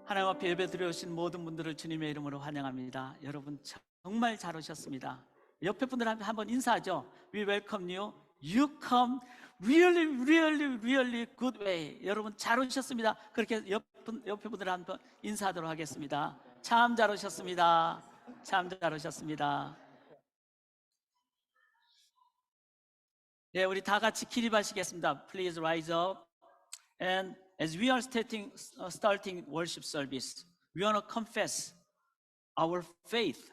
하나님 앞에 예배 드려오신 모든 분들을 주님의 이름으로 환영합니다. 여러분 정말 잘 오셨습니다. 옆에 분들한테 한번 인사하죠. We welcome you. You come really good way. 여러분 잘 오셨습니다. 그렇게 옆에 분들 한번 인사하도록 하겠습니다. 참 잘 오셨습니다. 참 잘 오셨습니다. 네, 우리 다 같이 기립하시겠습니다. Please rise up. And as we are starting worship service, we want to confess our faith.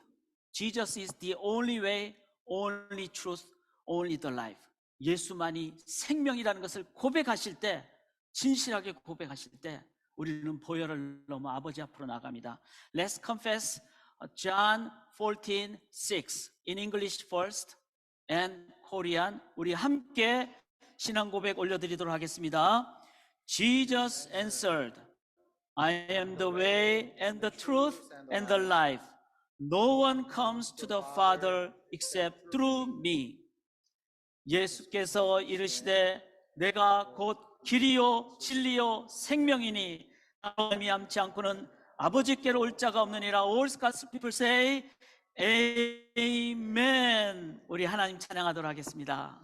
Jesus is the only way, only truth, only the life. 예수만이 생명이라는 것을 고백하실 때, 진실하게 고백하실 때 우리는 보혈을 넘어 아버지 앞으로 나갑니다. Let's confess John 14:6 in English first and Korean. 우리 함께 신앙 고백 올려드리도록 하겠습니다. Jesus answered, I am the way and the truth and the life. No one comes to the Father except through me. 예수께서 이르시되 내가 곧 길이요 진리요 생명이니 나로 말미암지 않고는 아버지께로 올 자가 없느니라. All God's people say Amen. 우리 하나님 찬양하도록 하겠습니다.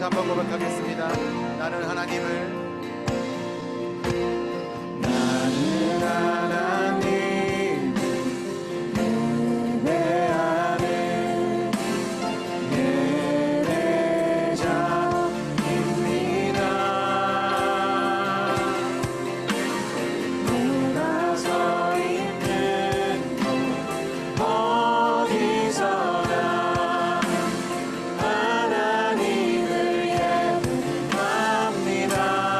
한번 고백하겠습니다. 나는 하나님을 하나님을 예배합니다.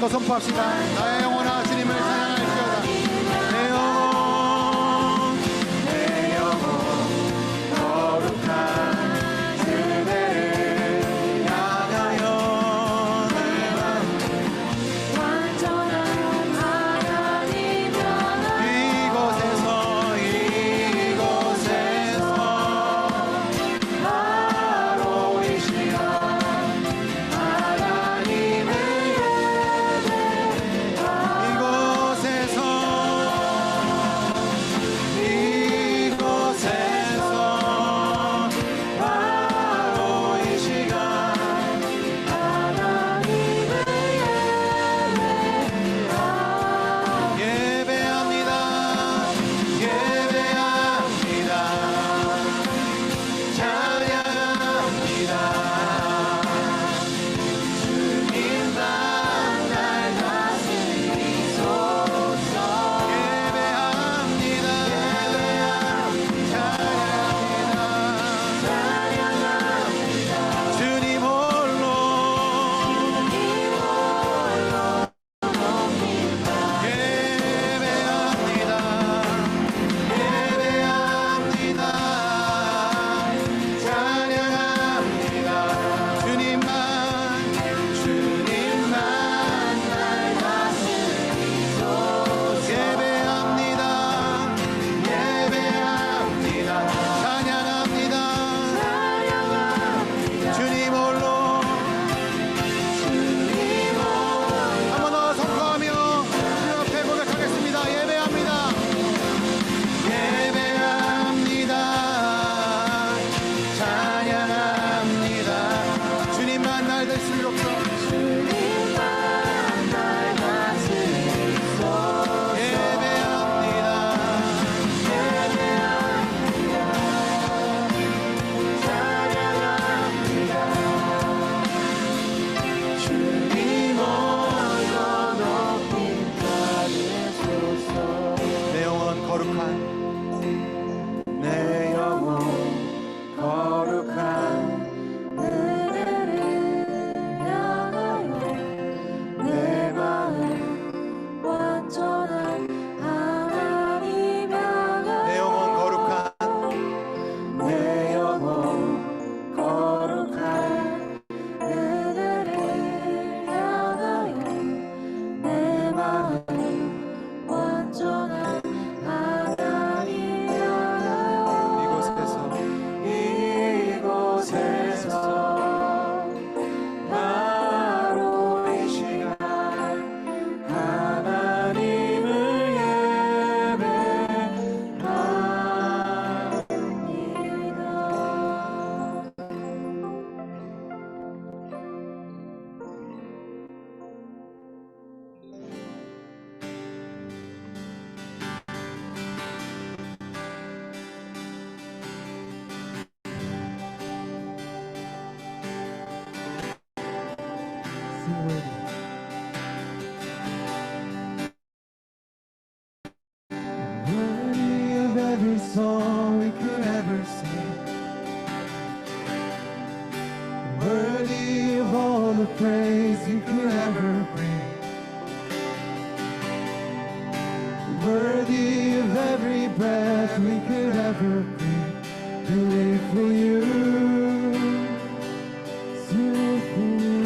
더 선포합시다. 나의 영혼아 주님을 찬양할지어다. 내 영혼 내 영혼 거룩한 그대를 향하여 완전한 하나님 이곳에서 바로 이 시간 하나님을 이곳에서 바로 이 시간 예배합니다. 예배합니다. 찬양합니다. 주님만 날 다스리소서. 예배합니다. 찬양합니다. 주님 홀로 예배합니다. 예배합니다. 찬양합니다. 주님만 날 다스리소서. 예배합니다. 예배합니다. 찬양합니다. 주님 홀로 한 번 더 선포하며 주 앞에 고백하겠습니다. 예배합니다. 예배합니다. 찬양합니다. 주님만 날 다스리소서. 예배합니다. 주님 홀로 높임 받으소서. 내 영혼 거룩한 내 영혼 거룩한 그대를 향하여 내 마음 완전한 하나님 향하여 내 영혼 거룩한 내 영혼 거룩한 그대를 향하여 내 마음 완전한 하나님 향하여 이곳에서 바로 이 시간 하나님을 예배합니다. Worthy of every song we could ever sing, worthy of all the praise we could ever bring, worthy of every breath we could ever breathe, to live for you, to live for you.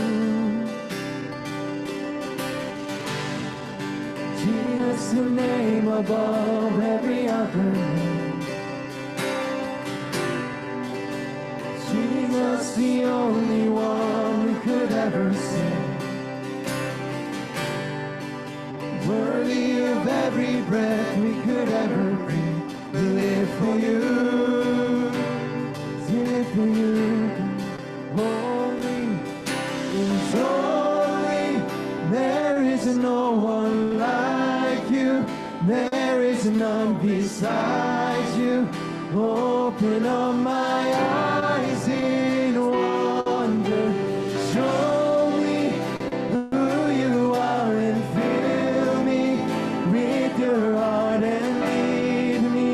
Jesus, the name above every other name. Jesus, the only one we could ever sing. Worthy of every breath we could ever breathe. We live for you. We live for you. Holy is holy. There is no one like you. There is none beside you. Open up my eyes in wonder. Show me who you are and fill me with your heart and lead me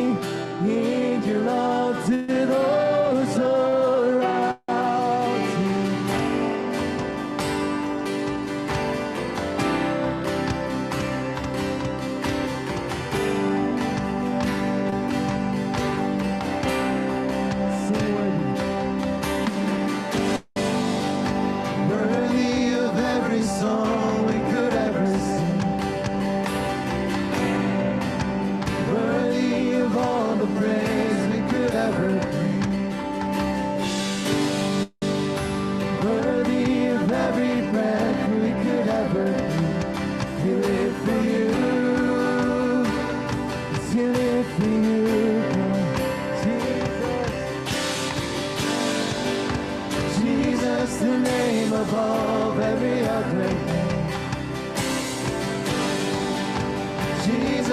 in your love to those around you.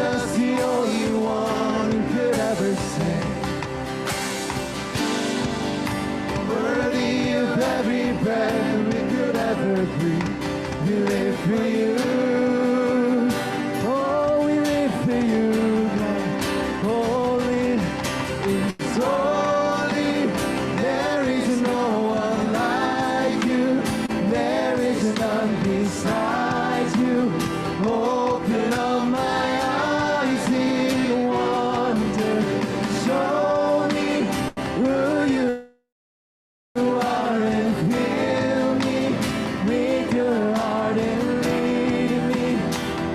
Jesus, the only one who could ever sing. Worthy of every breath we could ever breathe. We live for you. Oh, we live for you, God. Holy is holy. There is no one like you. There is none beside you. Open up my eyes in wonder. Show me who you are and fill me with your heart and lead me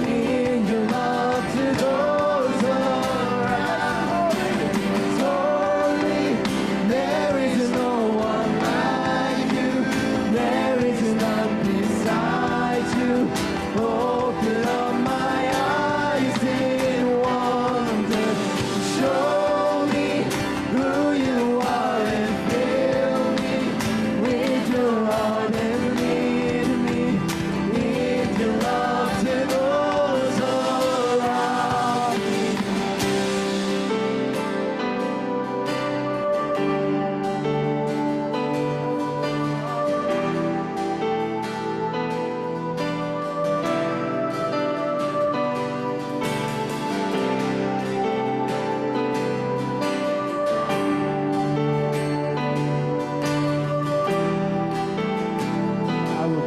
in your love to those around. Holy, there is no one like you. There is none beside you. Open up my eyes in wonder. Show me who you are and fill me with your heart and lead me in your love to those around me. I will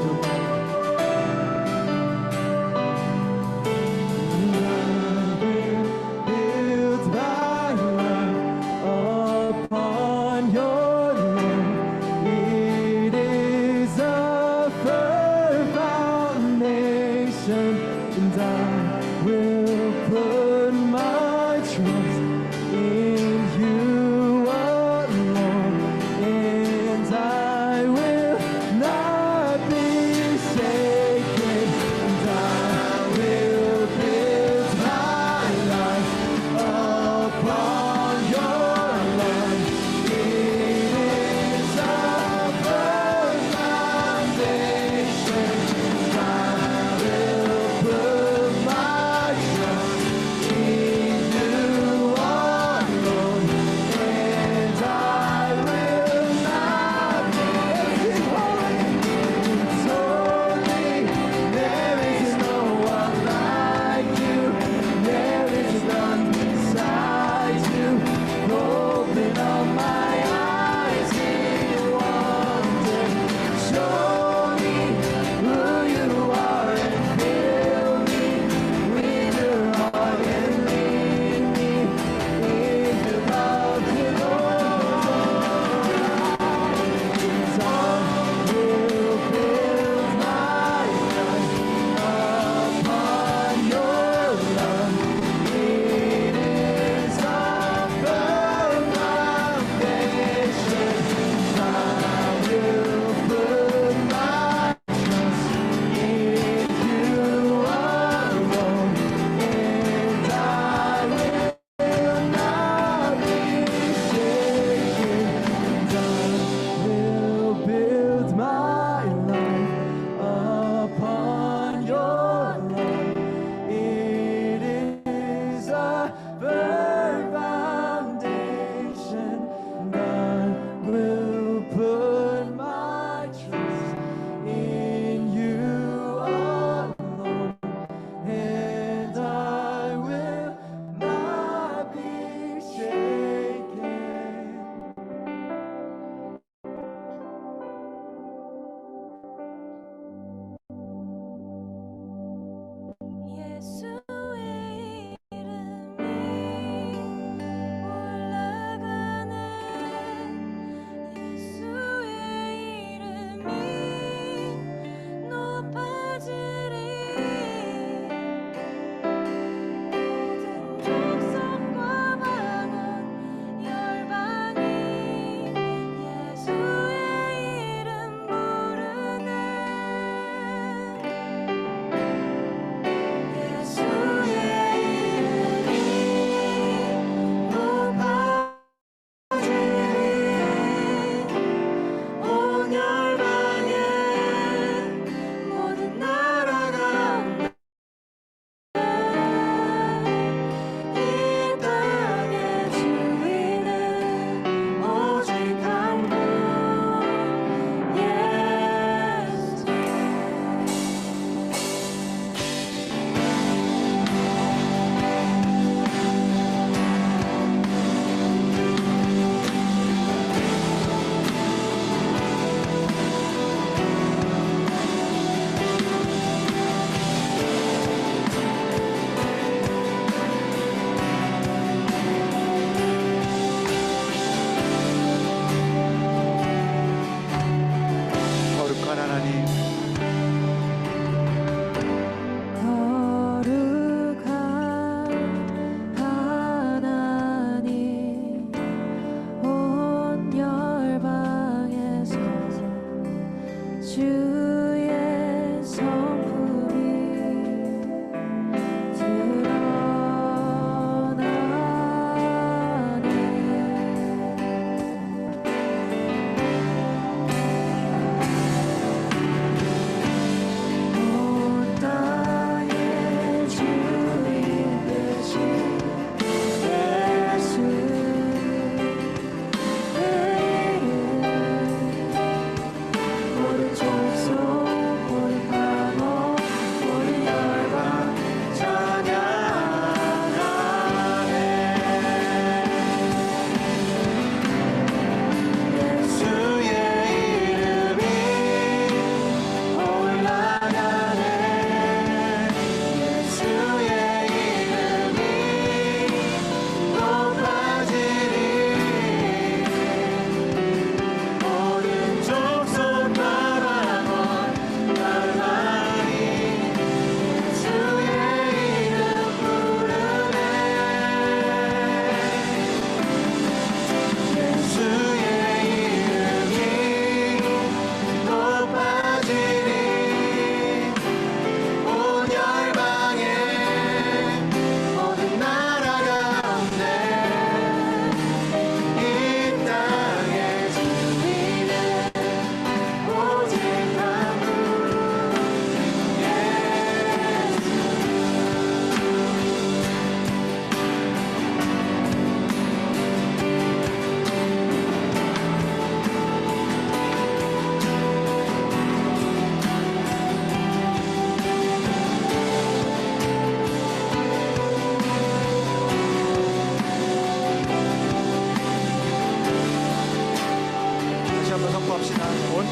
build my life upon your love. It is a firm foundation, and I will put my trust in you alone, and I will not be shaken, and I will build my life upon your love. It is a firm foundation, and I will put my trust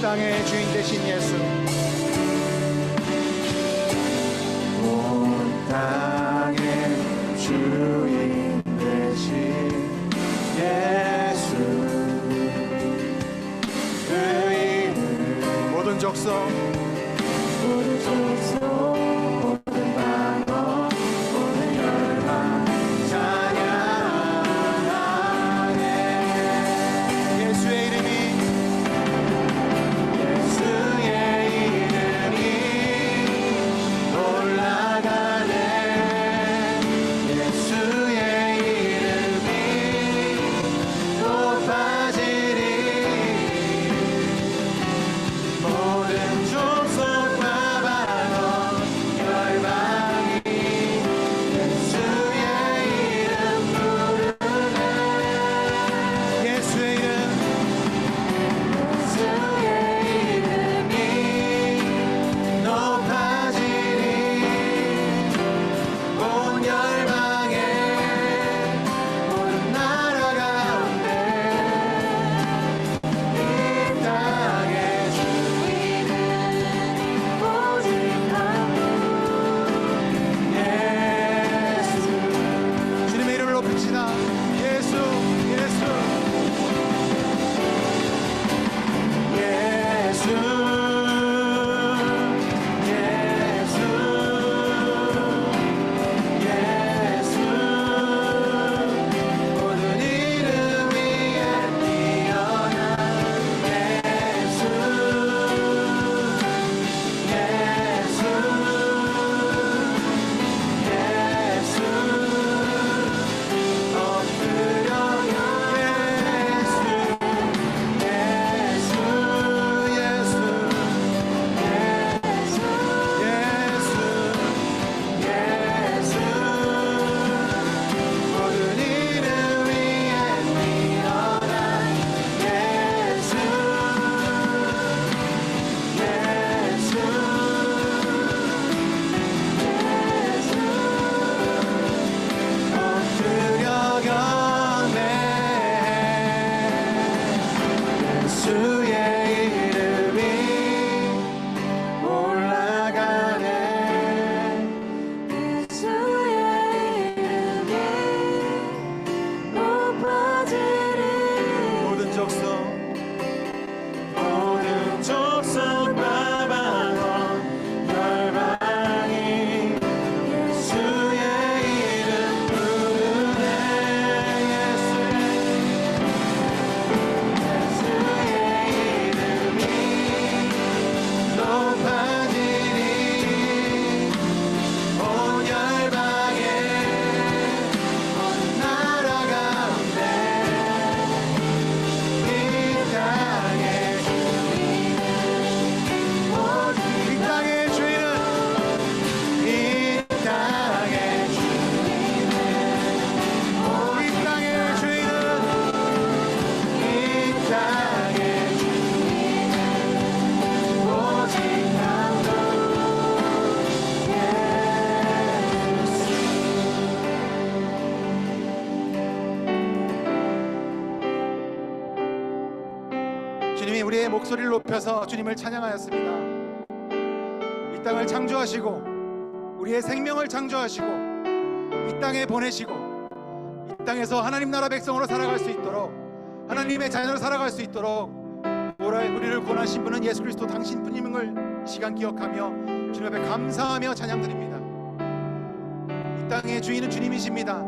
땅의 주인 되신 예수, 온 땅의 주인 되신 예수, 그 이름 모든 족속 모든 족속 모든 방언 모든 열방 찬양하네. 예수의 이름이 예수의 이름이 올라가네. 예수의 이름이 높아지리. 모든 족속과 방언 열방이 예수의 이름 부르네. 예수의 이름 예수의 이름이 높아지리. 온 열방에 모든 나라 가운데 이 땅에 주인은 오직 한 예수. 주님의 이름을 높입시다. 예수, 예수. 예수, 예수, 예수. 모든 이름 위에 뛰어난 예수, 예수, 예수. 엎드려 예수, 예수, 예수, 예수, 예수. 모든 이름 위에 뛰어난 예수, 예수, 엎드려 경배해. 예수의 이름이 올라가네. 예수의 이름이 높아지리. 모든 족속 모든 족속과 방언 열방이 예수의 이름 부르네. 예수의 이름이 높아지리. 온 열방에 모든 나라 가운데 이 땅에 이 땅의 주인은 이 땅에 이 땅의 주인은 이 땅에 오직 나도 주님이 우리의 목소리를 높여서 주님을 찬양하였습니다. 이 땅을 창조하시고 우리의 생명을 창조하시고 이 땅에 보내시고 이 땅에서 하나님 나라 백성으로 살아갈 수 있도록 하나님의 자녀로 살아갈 수 있도록 우리를 구원하신 분은 예수 그리스도 당신뿐임을 이 시간 기억하며 주님 앞에 감사하며 찬양드립니다. 이 땅의 주인은 주님이십니다.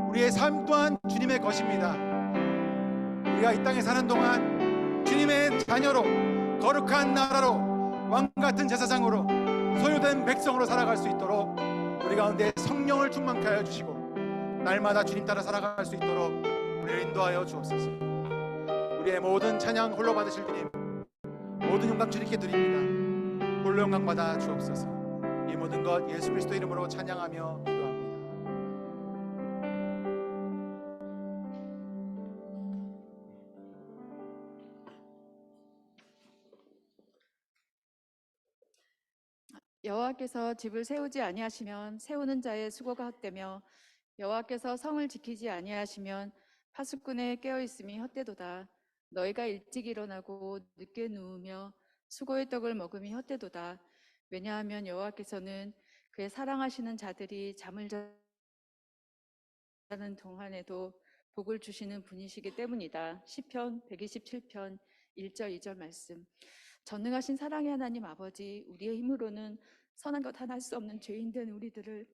우리의 삶 또한 주님의 것입니다. 우리가 이 땅에 사는 동안 주님의 자녀로 거룩한 나라로 왕같은 제사장으로 소유된 백성으로 살아갈 수 있도록 우리 가운데 성령을 충만케 하여 주시고 날마다 주님 따라 살아갈 수 있도록 우리를 인도하여 주옵소서. 우리의 모든 찬양 홀로 받으실 주님, 모든 영광 주님께 드립니다. 홀로 영광 받아 주옵소서. 이 모든 것 예수 그리스도 이름으로 찬양하며 기도합니다. 여호와께서 집을 세우지 아니하시면 세우는 자의 수고가 헛되며 여호와께서 성을 지키지 아니하시면 파수꾼의 깨어 있음이 헛되도다. 너희가 일찍 일어나고 늦게 누우며 수고의 떡을 먹음이 헛되도다. 왜냐하면 여호와께서는 그의 사랑하시는 자들이 잠을 자는 동안에도 복을 주시는 분이시기 때문이다. 시편 127편 1절 2절 말씀. 전능하신 사랑의 하나님 아버지, 우리의 힘으로는 선한 것 하나 할 수 없는 죄인된 우리들을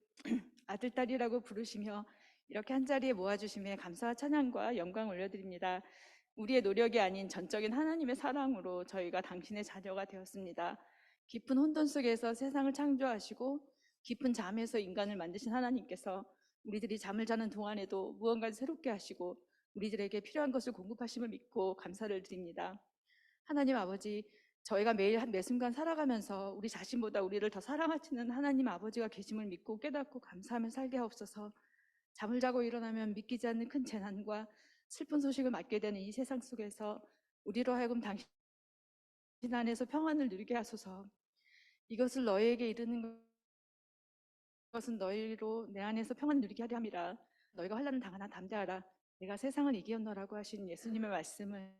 아들, 딸이라고 부르시며 이렇게 한자리에 모아주심에 감사와 찬양과 영광 올려드립니다. 우리의 노력이 아닌 전적인 하나님의 사랑으로 저희가 당신의 자녀가 되었습니다. 깊은 혼돈 속에서 세상을 창조하시고 깊은 잠에서 인간을 만드신 하나님께서 우리들이 잠을 자는 동안에도 무언가를 새롭게 하시고 우리들에게 필요한 것을 공급하심을 믿고 감사를 드립니다. 하나님 아버지, 저희가 매일 매 순간 살아가면서 우리 자신보다 우리를 더 사랑하시는 하나님 아버지가 계심을 믿고 깨닫고 감사하며 살게 하옵소서. 잠을 자고 일어나면 믿기지 않는 큰 재난과 슬픈 소식을 맞게 되는 이 세상 속에서 우리로 하여금 당신 안에서 평안을 누리게 하소서. 이것을 너희에게 이르는 것은 너희로 내 안에서 평안을 누리게 하려 함이라. 너희가 환난을 당하나 담대하라. 내가 세상을 이기었노라고 하신 예수님의 말씀을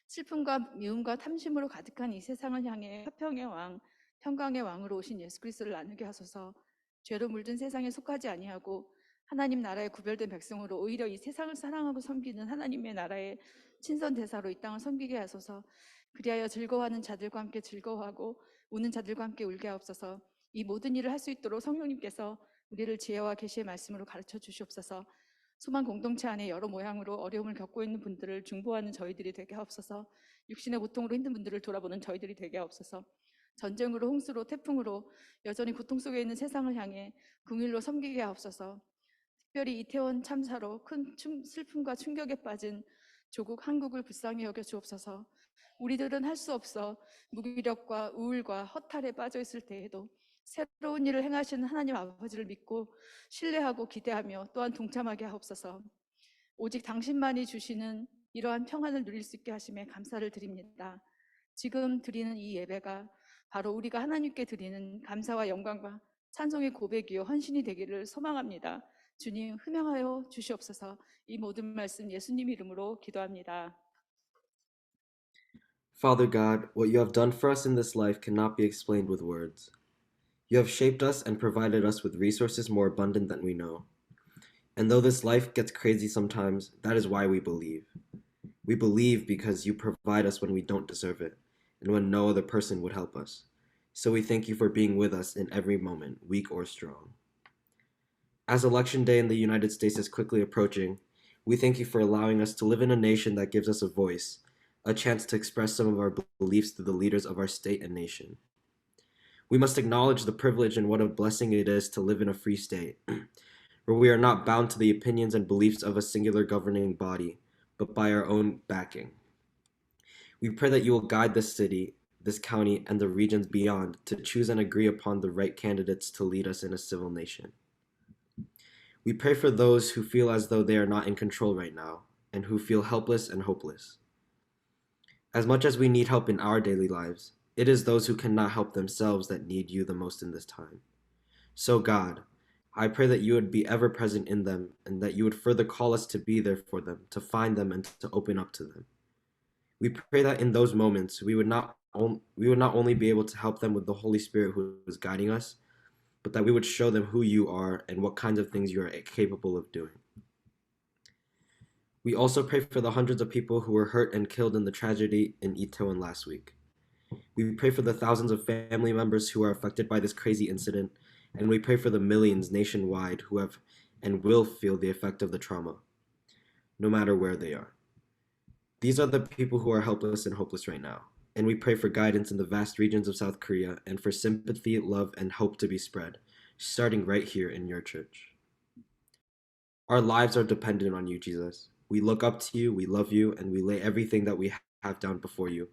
슬픔과 미움과 탐심으로 가득한 이 세상을 향해 화평의 왕, 평강의 왕으로 오신 예수 그리스도를 나누게 하소서. 죄로 물든 세상에 속하지 아니하고 하나님 나라에 구별된 백성으로 오히려 이 세상을 사랑하고 섬기는 하나님의 나라의 친선 대사로 이 땅을 섬기게 하소서. 그리하여 즐거워하는 자들과 함께 즐거워하고 우는 자들과 함께 울게 하옵소서. 이 모든 일을 할 수 있도록 성령님께서 우리를 지혜와 계시의 말씀으로 가르쳐 주시옵소서. 소망 공동체 안에 여러 모양으로 어려움을 겪고 있는 분들을 중보하는 저희들이 되게 하옵소서. 육신의 고통으로 힘든 분들을 돌아보는 저희들이 되게 하옵소서. 전쟁으로 홍수로 태풍으로 여전히 고통 속에 있는 세상을 향해 긍휼로 섬기게 하옵소서. 특별히 이태원 참사로 큰 슬픔과 충격에 빠진 조국 한국을 불쌍히 여겨 주옵소서. 우리들은 할 수 없어 무기력과 우울과 허탈에 빠져 있을 때에도 새로운 일을 행하시는 하나님 아버지를 믿고 신뢰하고 기대하며 또한 동참하게 하옵소서. 오직 당신만이 주시는 이러한 평안을 누릴 수 있게 하심에 감사를 드립니다. 지금 드리는 이 예배가 바로 우리가 하나님께 드리는 감사와 영광과 찬송의 고백이요 헌신이 되기를 소망합니다. 주님 흠양하여 주시옵소서. 이 모든 말씀 예수님 이름으로 기도합니다. Father God, what you have done for us in this life cannot be explained with words. You have shaped us and provided us with resources more abundant than we know. And though this life gets crazy sometimes, that is why we believe. We believe because you provide us when we don't deserve it, and when no other person would help us. So we thank you for being with us in every moment, weak or strong. As Election Day in the United States is quickly approaching, we thank you for allowing us to live in a nation that gives us a voice, a chance to express some of our beliefs to the leaders of our state and nation. We must acknowledge the privilege and what a blessing it is to live in a free state, where we are not bound to the opinions and beliefs of a singular governing body, but by our own backing. We pray that you will guide this city, this county, and the regions beyond to choose and agree upon the right candidates to lead us in a civil nation. We pray for those who feel as though they are not in control right now, and who feel helpless and hopeless. As much as we need help in our daily lives, it is those who cannot help themselves that need you the most in this time. So God, I pray that you would be ever present in them, and that you would further call us to be there for them, to find them, and to open up to them. We pray that in those moments, we would not only be able to help them with the Holy Spirit who is guiding us, but that we would show them who you are and what kinds of things you are capable of doing. We also pray for the hundreds of people who were hurt and killed in the tragedy in Itaewon last week. We pray for the thousands of family members who are affected by this crazy incident, and we pray for the millions nationwide who have and will feel the effect of the trauma, no matter where they are. These are the people who are helpless and hopeless right now, and we pray for guidance in the vast regions of South Korea and for sympathy, love, and hope to be spread, starting right here in your church. Our lives are dependent on you, Jesus. We look up to you, we love you, and we lay everything that we have down before you,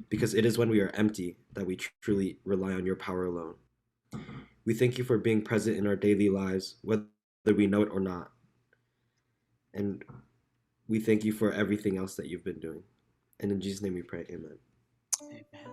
because it is when we are empty that we truly rely on your power alone. We thank you for being present in our daily lives, whether we know it or not. And we thank you for everything else that you've been doing. And in Jesus' name we pray, amen. Amen.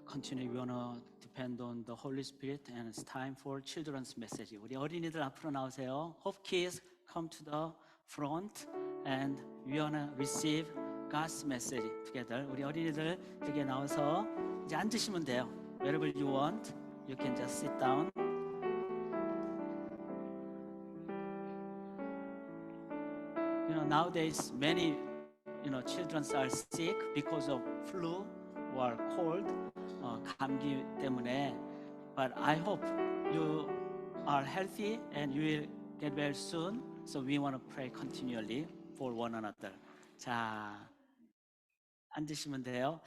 continue. We wanna depend on the Holy Spirit, and it's time for children's message. 우리 어린이들 앞으로 나오세요. Hope kids come to the front, and we wanna receive God's message together. 우리 어린이들 여기에 나와서 이제 앉으시면 돼요. Wherever you want, you can just sit down. You know, nowadays many children are sick because of flu or cold, 감기 때문에. But I hope you are healthy and you will get well soon. So we want to pray continually for one another. 자, 앉으시면 돼요.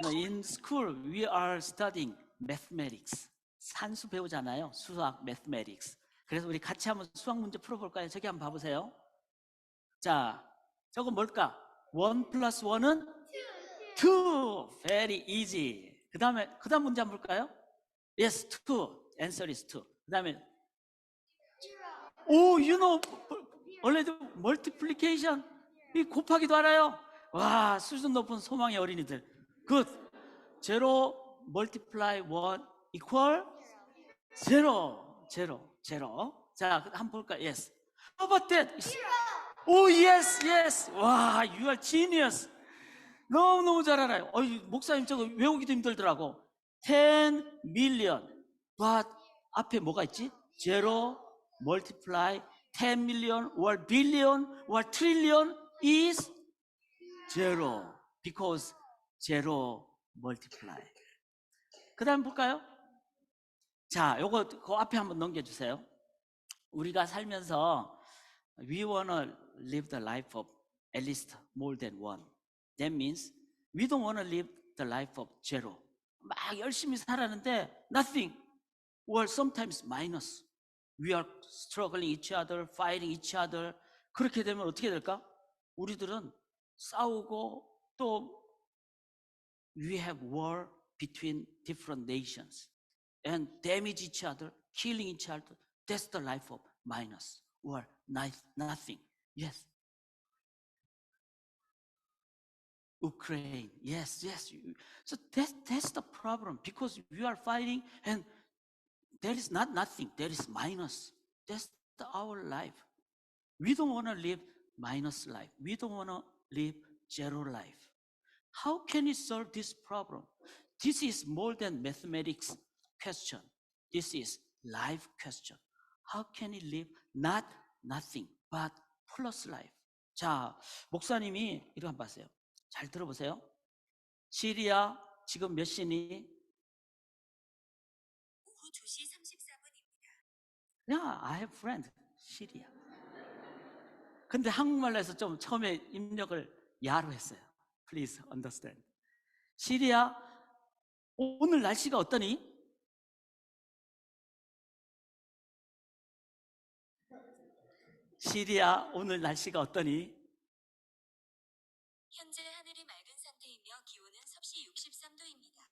In school we are studying mathematics. 산수 배우잖아요. 수학, mathematics. 그래서 우리 같이 한번 수학 문제 풀어볼까요? 저기 한번 봐보세요. 자, 저거 뭘까? 1 plus 1은 2. Very easy. 그 다음 문제 한번 볼까요? Yes, 2. Answer is 2. 그 다음에 already multiplication. 이 곱하기도 알아요. 와, 수준 높은 소망의 어린이들. Good. 0 multiply 1 equal 0. 0. 자, 한번 볼까요? Yes. How about that? Oh, yes. 와, you are genius. 너무너무 잘 알아요. 목사님 저거 외우기도 힘들더라고. 10 million. But 앞에 뭐가 있지? 0 multiply 10 million or billion or trillion is 0. Because 0 multiply. 그 다음 볼까요? 자, 그 앞에 한번 넘겨주세요. 우리가 살면서 we wanna live the life of at least more than 1. That means we don't wanna live the life of 0. 막 열심히 살았는데 nothing or sometimes minus. We are struggling each other, fighting each other. 그렇게 되면 어떻게 될까? 우리들은 싸우고 또 we have war between different nations and damage each other, killing each other. That's the life of minus or nothing. Yes. Ukraine. Yes. So that's the problem, because we are fighting and there is not nothing. There is minus. That's our life. We don't want to live minus life. We don't want to live 0 life. How can we solve this problem? This is more than mathematics question. This is life question. How can we live not nothing but plus life? 자, 목사님이 이거 한번 봤어요. 잘 들어보세요. 시리아 지금 몇 시니? 오후 2시 34분입니다. Yeah, I have friend. 시리아. 근데 한국말로 해서 좀 처음에 입력을 야로 했어요. Please understand. 시리아 오늘 날씨가 어떠니? 시리아 오늘 날씨가 어떠니? 현재 하늘이 맑은 상태이며 기온은 섭씨 63도입니다.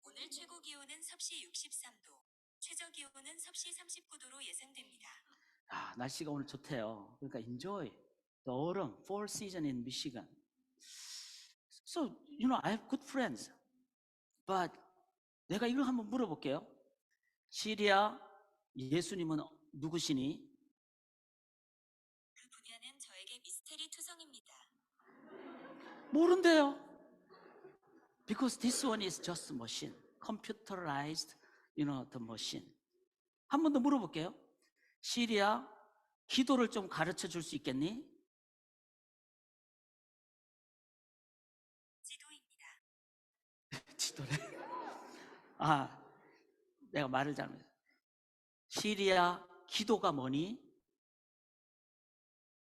오늘 최고 기온은 섭씨 63도, 최저 기온은 섭씨 39도로 예상됩니다. 아, 날씨가 오늘 좋대요. 그러니까 enjoy the autumn, fall season in Michigan. So, I have good friends. But 내가 이걸 한번 물어볼게요. 시리아 예수님은 누구시니? 그 분야는 저에게 미스테리 투성입니다. 모른대요. Because this one is just machine. Computerized, the machine. 한 번 더 물어볼게요. 시리아 기도를 좀 가르쳐 줄 수 있겠니? 지도입니다. 지도래. 내가 말을 잘못했어. 시리아 기도가 뭐니?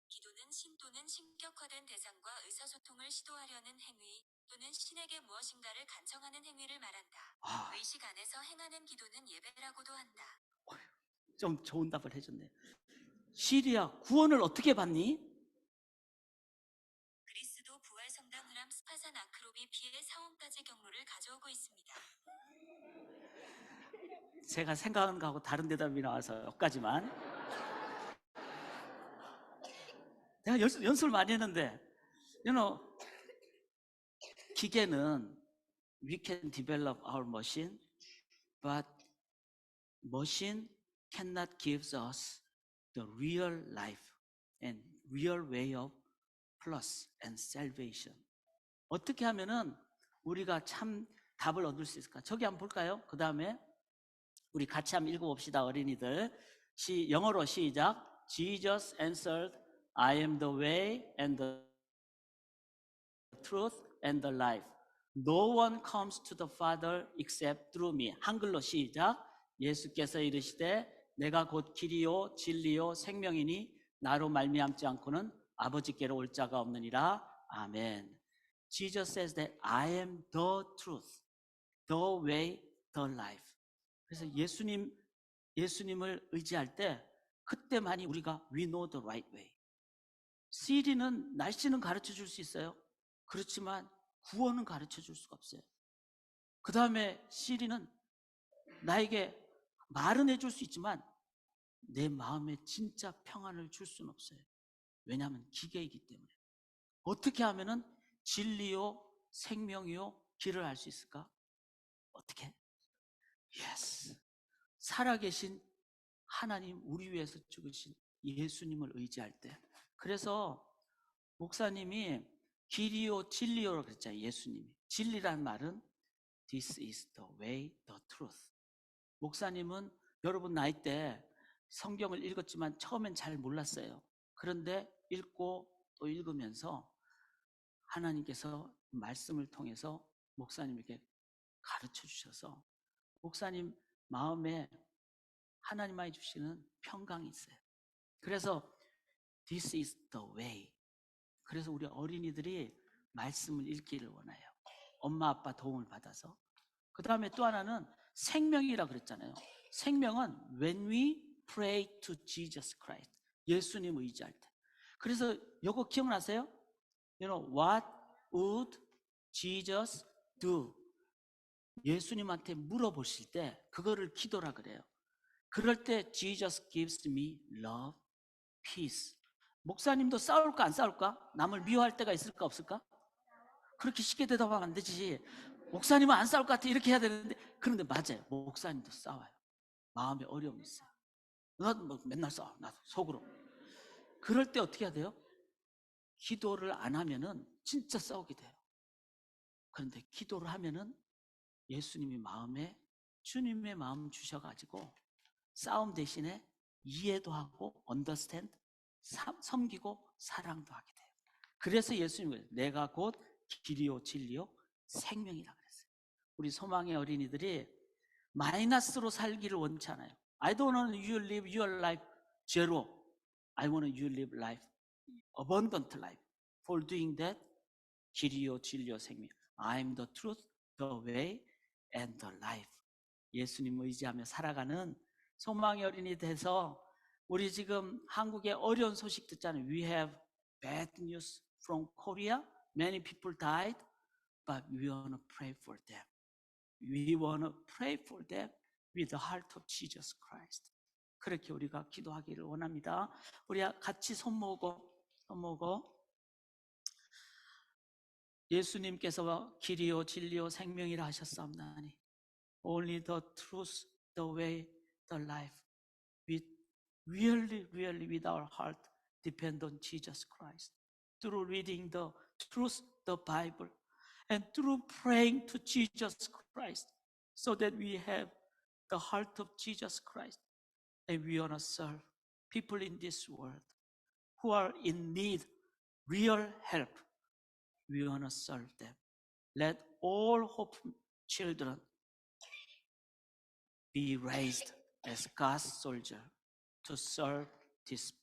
기도는 신 또는 신격화된 대상과 의사소통을 시도하려는 행위 또는 신에게 무엇인가를 간청하는 행위를 말한다. 의식 안에서 행하는 기도는 예배라고도 한다. 좀 좋은 답을 해줬네. 시리아 구원을 어떻게 받니? 그리스도 부활성당 흐람 스파산 아크로비 피해 사원까지 경로를 가져오고 있습니다. 제가 생각한 거하고 다른 대답이 나와서 여기까지만. 내가 연습을 많이 했는데 기계는 we can develop our machine, but machine cannot give us the real life and real way of plus and salvation. 어떻게 하면은 우리가 참 답을 얻을 수 있을까? 저기 한번 볼까요? 그 다음에 우리 같이 한번 읽어봅시다. 어린이들 영어로 시작. Jesus answered, I am the way and the truth and the life. No one comes to the Father except through me. 한글로 시작. 예수께서 이르시되 내가 곧 길이요 진리요 생명이니 나로 말미암지 않고는 아버지께로 올 자가 없느니라. 아멘. Jesus says that I am the truth, the way, the life. 그래서 예수님을 의지할 때 그때만이 우리가 we know the right way. 시리는 날씨는 가르쳐 줄 수 있어요. 그렇지만 구원은 가르쳐 줄 수가 없어요. 그 다음에 시리는 나에게 말은 해줄 수 있지만 내 마음에 진짜 평안을 줄 수는 없어요. 왜냐하면 기계이기 때문에. 어떻게 하면은 진리요 생명이요 길을 알 수 있을까? 어떻게? Yes. 살아계신 하나님, 우리 위해서 죽으신 예수님을 의지할 때. 그래서 목사님이 길이요 진리요라고 그랬잖아요. 예수님이. 진리란 말은 This is the way, the truth. 목사님은 여러분 나이 때 성경을 읽었지만 처음엔 잘 몰랐어요. 그런데 읽고 또 읽으면서 하나님께서 말씀을 통해서 목사님에게 가르쳐 주셔서 목사님 마음에 하나님만이 주시는 평강이 있어요. 그래서 This is the way. 그래서 우리 어린이들이 말씀을 읽기를 원해요. 엄마 아빠 도움을 받아서. 그 다음에 또 하나는 생명이라 그랬잖아요. 생명은 when we pray to Jesus Christ. 예수님 의지할 때. 그래서 이거 기억나세요? You know, what would Jesus do? 예수님한테 물어보실 때 그거를 기도라 그래요. 그럴 때 Jesus gives me love, peace. 목사님도 싸울까 안 싸울까? 남을 미워할 때가 있을까 없을까? 그렇게 쉽게 대답하면 안 되지. 목사님은 안 싸울 것 같아 이렇게 해야 되는데. 그런데 맞아요. 목사님도 싸워요. 마음에 어려움이 있어요. 나도 뭐 맨날 싸워. 나도 속으로. 그럴 때 어떻게 해야 돼요? 기도를 안 하면은 진짜 싸우게 돼요. 그런데 기도를 하면은 예수님이 마음에 주님의 마음 주셔가지고 싸움 대신에 이해도 하고 understand, 섬기고 사랑도 하게 돼요. 그래서 예수님은 내가 곧 길이요 진리요 생명이라 그랬어요. 우리 소망의 어린이들이 마이너스로 살기를 원치 않아요. I don't want you live your life zero. I want you live life abundant life. For doing that, 길이요 진리요 생명. I am the truth, the way, and the life. 예수님 의지하며 살아가는 소망의 어린이 돼서 우리 지금 한국에 어려운 소식 듣잖아요. We have bad news from Korea. Many people died, but we want to pray for them. We want to pray for them with the heart of Jesus Christ. 그렇게 우리가 기도하기를 원합니다. 우리 같이 손 모으고 예수님께서 길이요 진리요 생명이라 하셨사옵나니 Only the truth, the way, the life. We really with our heart depend on Jesus Christ. Through reading the truth, the Bible, and through praying to Jesus Christ, so that we have the heart of Jesus Christ, and we want to serve people in this world who are in need, real help. We want to serve them. Let all hope children be raised as God's soldier to serve this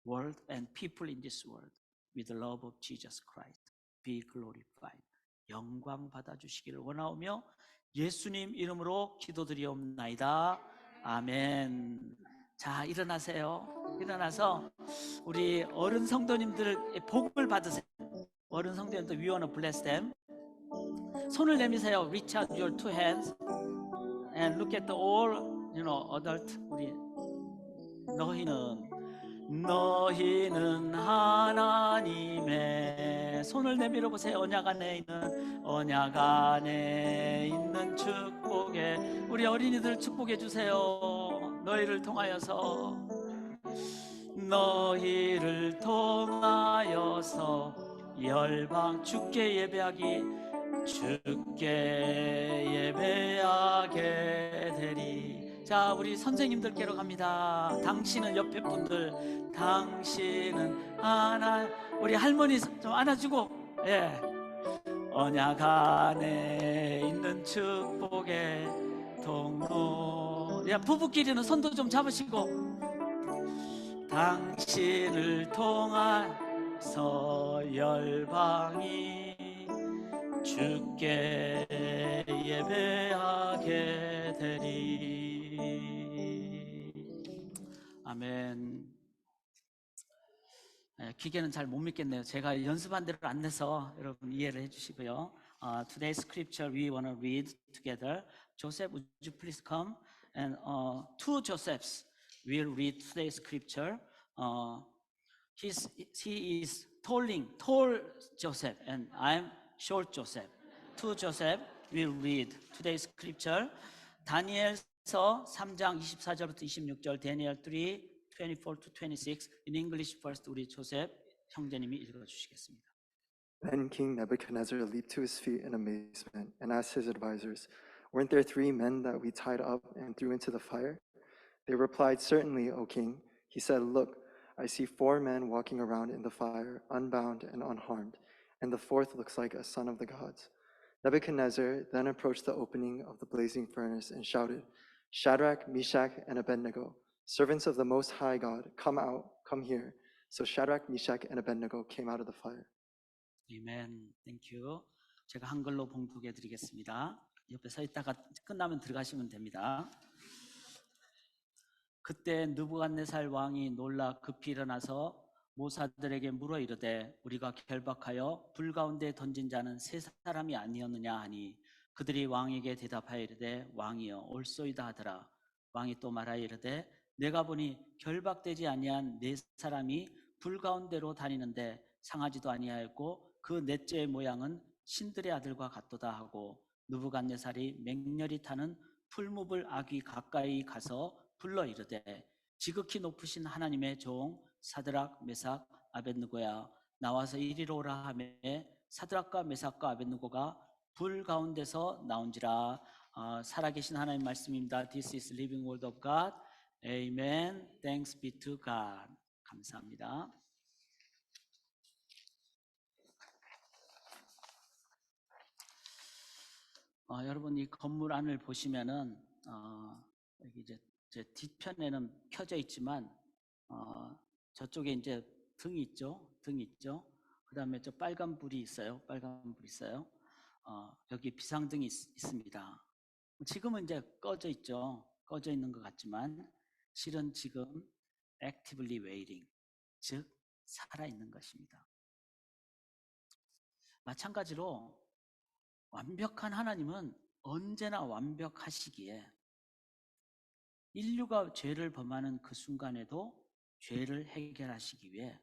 world and people in this world with the love of Jesus Christ. Be glorified. 영광 받아주시기를 원하오며 예수님 이름으로 기도드리옵나이다. 아멘. 자, 일어나세요. 일어나서 우리 어른 성도님들의 복을 받으세요. 어른 성도님들 we want to bless them. 손을 내미세요. Reach out your two hands and look at the all, adult. 우리 너희는 하나님의 손을 내밀어 보세요. 언약 안에 있는 축복에 우리 어린이들 축복해 주세요. 너희를 통하여서 열방 주께 예배하게 되리. 자, 우리 선생님들께로 갑니다. 당신은 옆에 분들, 당신은 우리 할머니 좀 안아주고, 예. 언약 안에 있는 축복의 통로. 야, 부부끼리는 손도 좀 잡으시고, 당신을 통해서 열방이 주께 예배하게 되리. 아멘. 기계는 잘 못 믿겠네요. 제가 연습한 대로 안 내서 여러분 이해를 해주시고요. Today's scripture we want to read together. Joseph, would you please come? And two Josephs will read today's scripture. He is tall Joseph, and I'm short Joseph. Two Joseph will read today's scripture. 다니엘서 3장 24절부터 26절, 다니엘 3, 24 to 26. In English first, 우리 조셉 형제님이 읽어주시겠습니다. Then King Nebuchadnezzar leaped to his feet in amazement and asked his advisors, "Weren't there 3 men that we tied up and threw into the fire?" They replied, "Certainly, O king." He said, "Look, I see 4 men walking around in the fire, unbound and unharmed, and the 4th looks like a son of the gods." Nebuchadnezzar then approached the opening of the blazing furnace and shouted, "Shadrach, Meshach, and Abednego, servants of the Most High God, come out, come here." So Shadrach, Meshach, and Abednego came out of the fire. 아멘. 땡큐. 제가 한글로 봉독해 드리겠습니다. 옆에 서 있다가 끝나면 들어가시면 됩니다. 그때 느부갓네살 왕이 놀라 급히 일어나서 모사들에게 물어 이르되, 우리가 결박하여 불 가운데 던진 자는 3 사람이 아니었느냐 하니, 그들이 왕에게 대답하여 이르되, 왕이여 옳소이다 하더라. 왕이 또 말하여 이르되, 내가 보니 결박되지 아니한 4 사람이 불 가운데로 다니는데 상하지도 아니하였고 그 넷째의 모양은 신들의 아들과 같도다 하고, 느부갓네살이 맹렬히 타는 풀무불 아귀 가까이 가서 불러 이르되, 지극히 높으신 하나님의 종 사드락 메삭 아벳느고야, 나와서 이리로 오라 하매 사드락과 메삭과 아벳느고가 불 가운데서 나온지라. 살아계신 하나님 말씀입니다. This is living word of God. Amen. Thanks be to God. 감사합니다. 여러분 이 건물 안을 보시면은 여기 이제 제 뒤편에는 켜져 있지만 저쪽에 이제 등이 있죠. 그다음에 저 빨간 불이 있어요. 여기 비상등이 있습니다. 지금은 이제 꺼져 있죠. 꺼져 있는 것 같지만 실은 지금 actively waiting, 즉 살아 있는 것입니다. 마찬가지로 완벽한 하나님은 언제나 완벽하시기에 인류가 죄를 범하는 그 순간에도 죄를 해결하시기 위해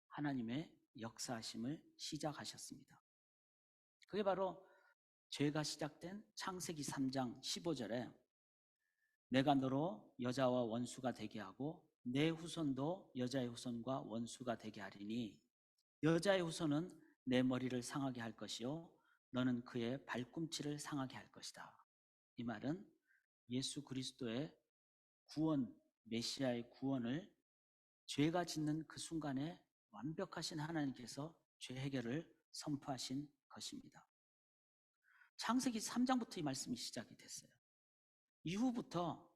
하나님의 역사하심을 시작하셨습니다. 그게 바로 죄가 시작된 창세기 3장 15절에 내가 너로 여자와 원수가 되게 하고 내 후손도 여자의 후손과 원수가 되게 하리니 여자의 후손은 내 머리를 상하게 할 것이요 너는 그의 발꿈치를 상하게 할 것이다. 이 말은 예수 그리스도의 구원, 메시아의 구원을 죄가 짓는 그 순간에 완벽하신 하나님께서 죄 해결을 선포하신 것입니다. 창세기 3장부터 이 말씀이 시작이 됐어요. 이후부터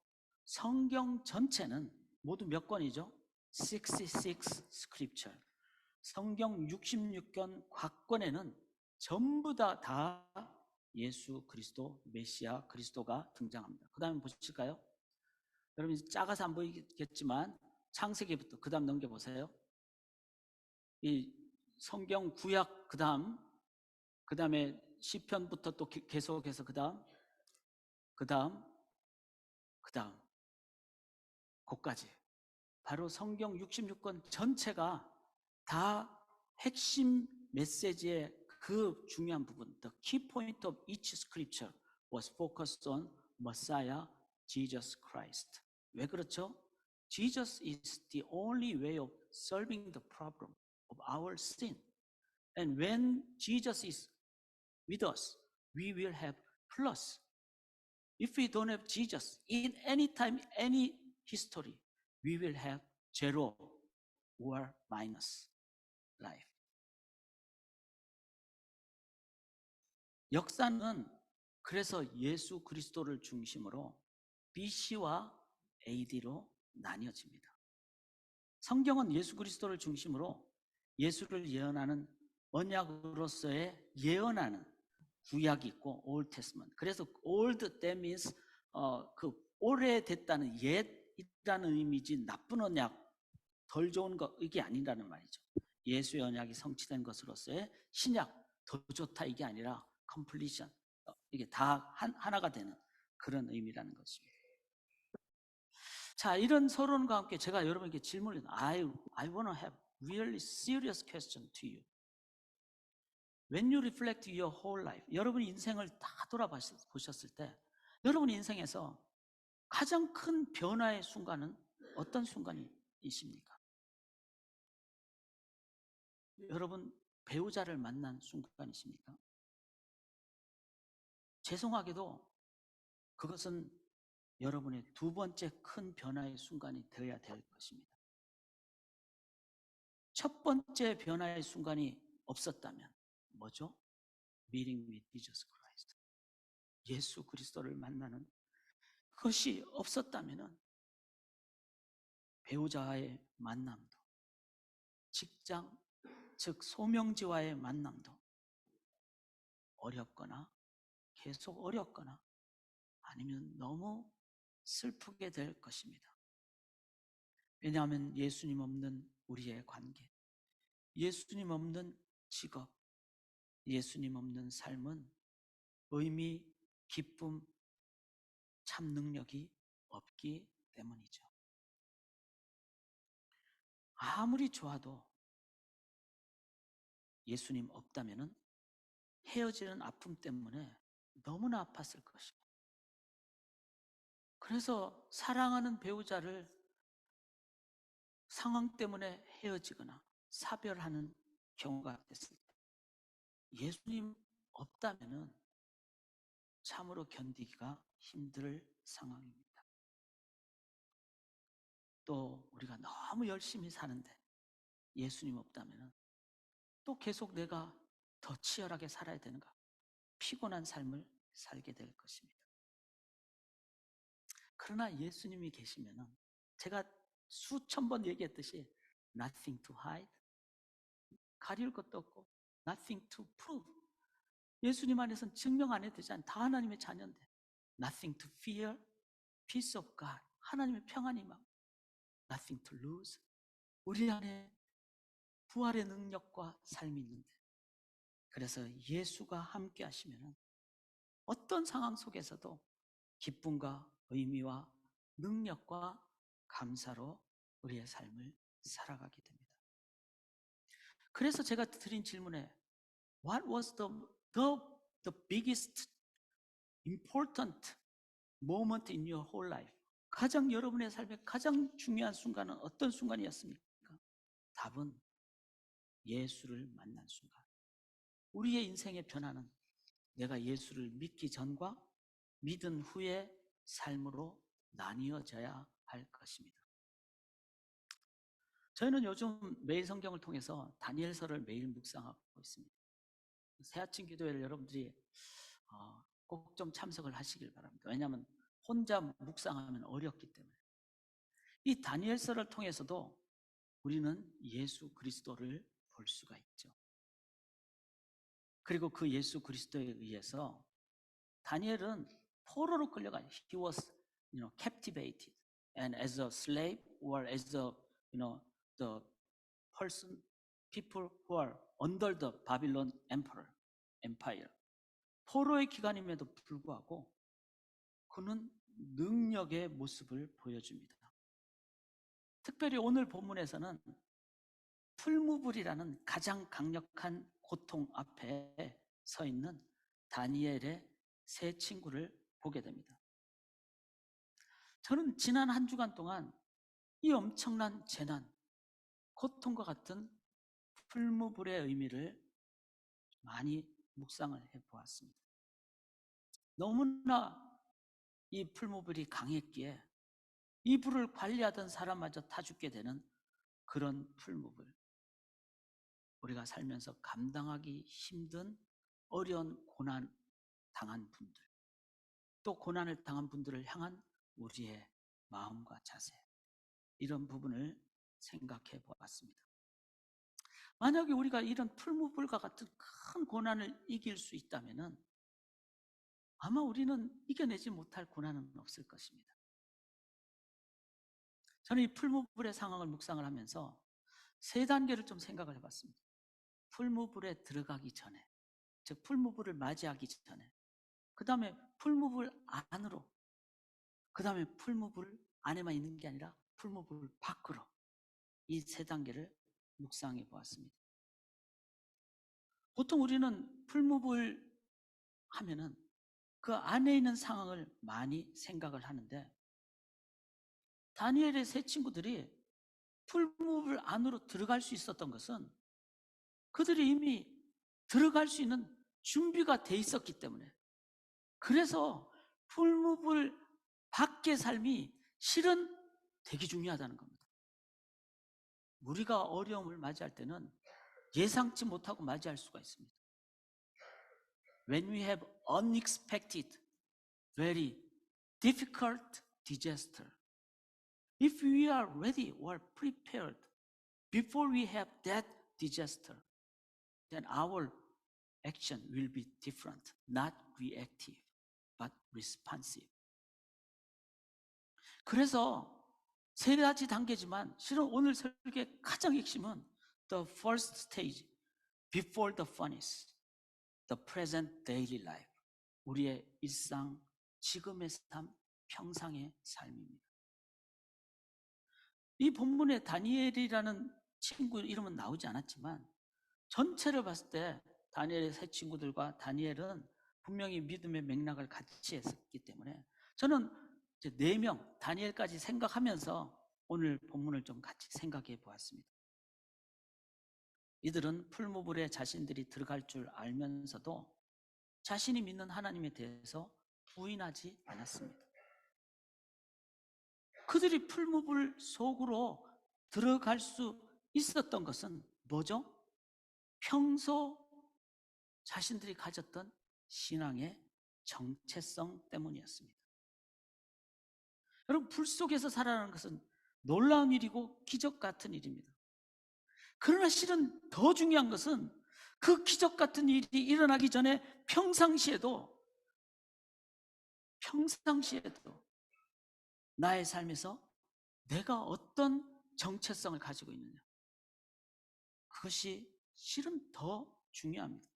성경 전체는 모두 몇 권이죠? 66 scripture. 성경 66권 각 권에는 전부 다 예수 그리스도, 메시아 그리스도가 등장합니다. 그 다음에 보실까요? 여러분 작아서 안 보이겠지만 창세기부터 그 다음 넘겨보세요. 이 성경 구약 그 다음에 시편부터 또 계속해서 그 다음 그까지 바로 성경 66권 전체가 다 핵심 메시지의 그 중요한 부분, the key point of each scripture was focused on Messiah, Jesus Christ. 왜 그렇죠? Jesus is the only way of solving the problem of our sin. And when Jesus is with us, we will have plus. If we don't have Jesus in any time, any history, we will have zero or minus life. 역사는 그래서 예수 그리스도를 중심으로 BC와 AD로 나뉘어집니다. 성경은 예수 그리스도를 중심으로 예수를 예언하는 언약으로서의 예언하는 구약이 있고 Old Testament. 그래서 Old that means 그 오래됐다는 옛이라는 의미지 나쁜 언약, 덜 좋은 거 이게 아니라는 말이죠. 예수의 언약이 성취된 것으로서의 신약 더 좋다 이게 아니라 completion 이게 다 하나가 되는 그런 의미라는 것입니다. 자, 이런 서론과 함께 제가 여러분에게 질문을 I want to have really serious question to you. When you reflect your whole life, 여러분 인생을 다 돌아보셨을 때 여러분 인생에서 가장 큰 변화의 순간은 어떤 순간이십니까? 여러분 배우자를 만난 순간이십니까? 죄송하게도 그것은 여러분의 두 번째 큰 변화의 순간이 되어야 될 것입니다. 첫 번째 변화의 순간이 없었다면 뭐죠? Meeting with Jesus Christ. 예수 그리스도를 만나는 그것이 없었다면 배우자와의 만남도, 직장, 즉 소명지와의 만남도 어렵거나 계속 어렵거나 아니면 너무 슬프게 될 것입니다. 왜냐하면 예수님 없는 우리의 관계, 예수님 없는 직업, 예수님 없는 삶은 의미, 기쁨, 참 능력이 없기 때문이죠. 아무리 좋아도 예수님 없다면 헤어지는 아픔 때문에 너무나 아팠을 것입니다. 그래서 사랑하는 배우자를 상황 때문에 헤어지거나 사별하는 경우가 됐을 때 예수님 없다면 참으로 견디기가 힘들 상황입니다. 또 우리가 너무 열심히 사는데 예수님 없다면 또 계속 내가 더 치열하게 살아야 되는가? 피곤한 삶을 살게 될 것입니다. 그러나 예수님이 계시면 제가 수천 번 얘기했듯이 nothing to hide, 가릴 것도 없고 nothing to prove. 예수님 안에서는 증명 안 해도 되지 않아요. 다 하나님의 자녀인데 nothing to fear, peace of God, 하나님의 평안이 막 nothing to lose. 우리 안에 부활의 능력과 삶이 있는데 그래서 예수가 함께 하시면 어떤 상황 속에서도 기쁨과 의미와 능력과 감사로 우리의 삶을 살아가게 됩니다. 그래서 제가 드린 질문에 What was the biggest important moment in your whole life? 가장 여러분의 삶의 가장 중요한 순간은 어떤 순간이었습니까? 답은 예수를 만난 순간. 우리의 인생의 변화는 내가 예수를 믿기 전과 믿은 후의 삶으로 나뉘어져야 할 것입니다. 저희는 요즘 매일 성경을 통해서 다니엘서를 매일 묵상하고 있습니다. 새아침 기도회를 여러분들이 꼭 좀 참석을 하시길 바랍니다. 왜냐하면 혼자 묵상하면 어렵기 때문에. 이 다니엘서를 통해서도 우리는 예수 그리스도를 볼 수가 있죠. 그리고 그 예수 그리스도에 의해서 다니엘은 포로로 끌려가요. He was, captivated, and as a slave or as a, the people who are under the Babylon empire. 포로의 기간임에도 불구하고 그는 능력의 모습을 보여줍니다. 특별히 오늘 본문에서는 풀무불이라는 가장 강력한 고통 앞에 서 있는 다니엘의 세 친구를 보게 됩니다. 저는 지난 한 주간 동안 이 엄청난 재난, 고통과 같은 풀무불의 의미를 많이 묵상을 해보았습니다. 너무나 이 풀무불이 강했기에 이 불을 관리하던 사람마저 타 죽게 되는 그런 풀무불. 우리가 살면서 감당하기 힘든 어려운 고난 당한 분들, 또 고난을 당한 분들을 향한 우리의 마음과 자세, 이런 부분을 생각해 보았습니다. 만약에 우리가 이런 풀무불과 같은 큰 고난을 이길 수 있다면 아마 우리는 이겨내지 못할 고난은 없을 것입니다. 저는 이 풀무불의 상황을 묵상을 하면서 세 단계를 좀 생각을 해봤습니다. 풀무불에 들어가기 전에, 즉 풀무불을 맞이하기 전에, 그 다음에 풀무불 안으로, 그 다음에 풀무불 안에만 있는 게 아니라 풀무불 밖으로, 이 세 단계를 묵상해 보았습니다. 보통 우리는 풀무불 하면은 그 안에 있는 상황을 많이 생각을 하는데, 다니엘의 세 친구들이 풀무불 안으로 들어갈 수 있었던 것은 그들이 이미 들어갈 수 있는 준비가 돼 있었기 때문에, 그래서 풀무불 밖의 삶이 실은 되게 중요하다는 겁니다. 우리가 어려움을 맞이할 때는 예상치 못하고 맞이할 수가 있습니다. When we have unexpected, very difficult disaster, if we are ready or prepared before we have that disaster, then our action will be different, not reactive, but responsive. 그래서 세 가지 단계지만 실은 오늘 설교의 가장 핵심은 the first stage, before the furnace, the present daily life, 우리의 일상, 지금의 삶, 평상의 삶입니다. 이 본문에 다니엘이라는 친구 이름은 나오지 않았지만 전체를 봤을 때 다니엘의 세 친구들과 다니엘은 분명히 믿음의 맥락을 같이 했었기 때문에 저는 이제 4명 다니엘까지 생각하면서 오늘 본문을 좀 같이 생각해 보았습니다. 이들은 풀무불에 자신들이 들어갈 줄 알면서도 자신이 믿는 하나님에 대해서 부인하지 않았습니다. 그들이 풀무불 속으로 들어갈 수 있었던 것은 뭐죠? 평소 자신들이 가졌던 신앙의 정체성 때문이었습니다. 여러분, 불 속에서 살아가는 것은 놀라운 일이고 기적 같은 일입니다. 그러나 실은 더 중요한 것은 그 기적 같은 일이 일어나기 전에 평상시에도 나의 삶에서 내가 어떤 정체성을 가지고 있느냐, 그것이 실은 더 중요합니다.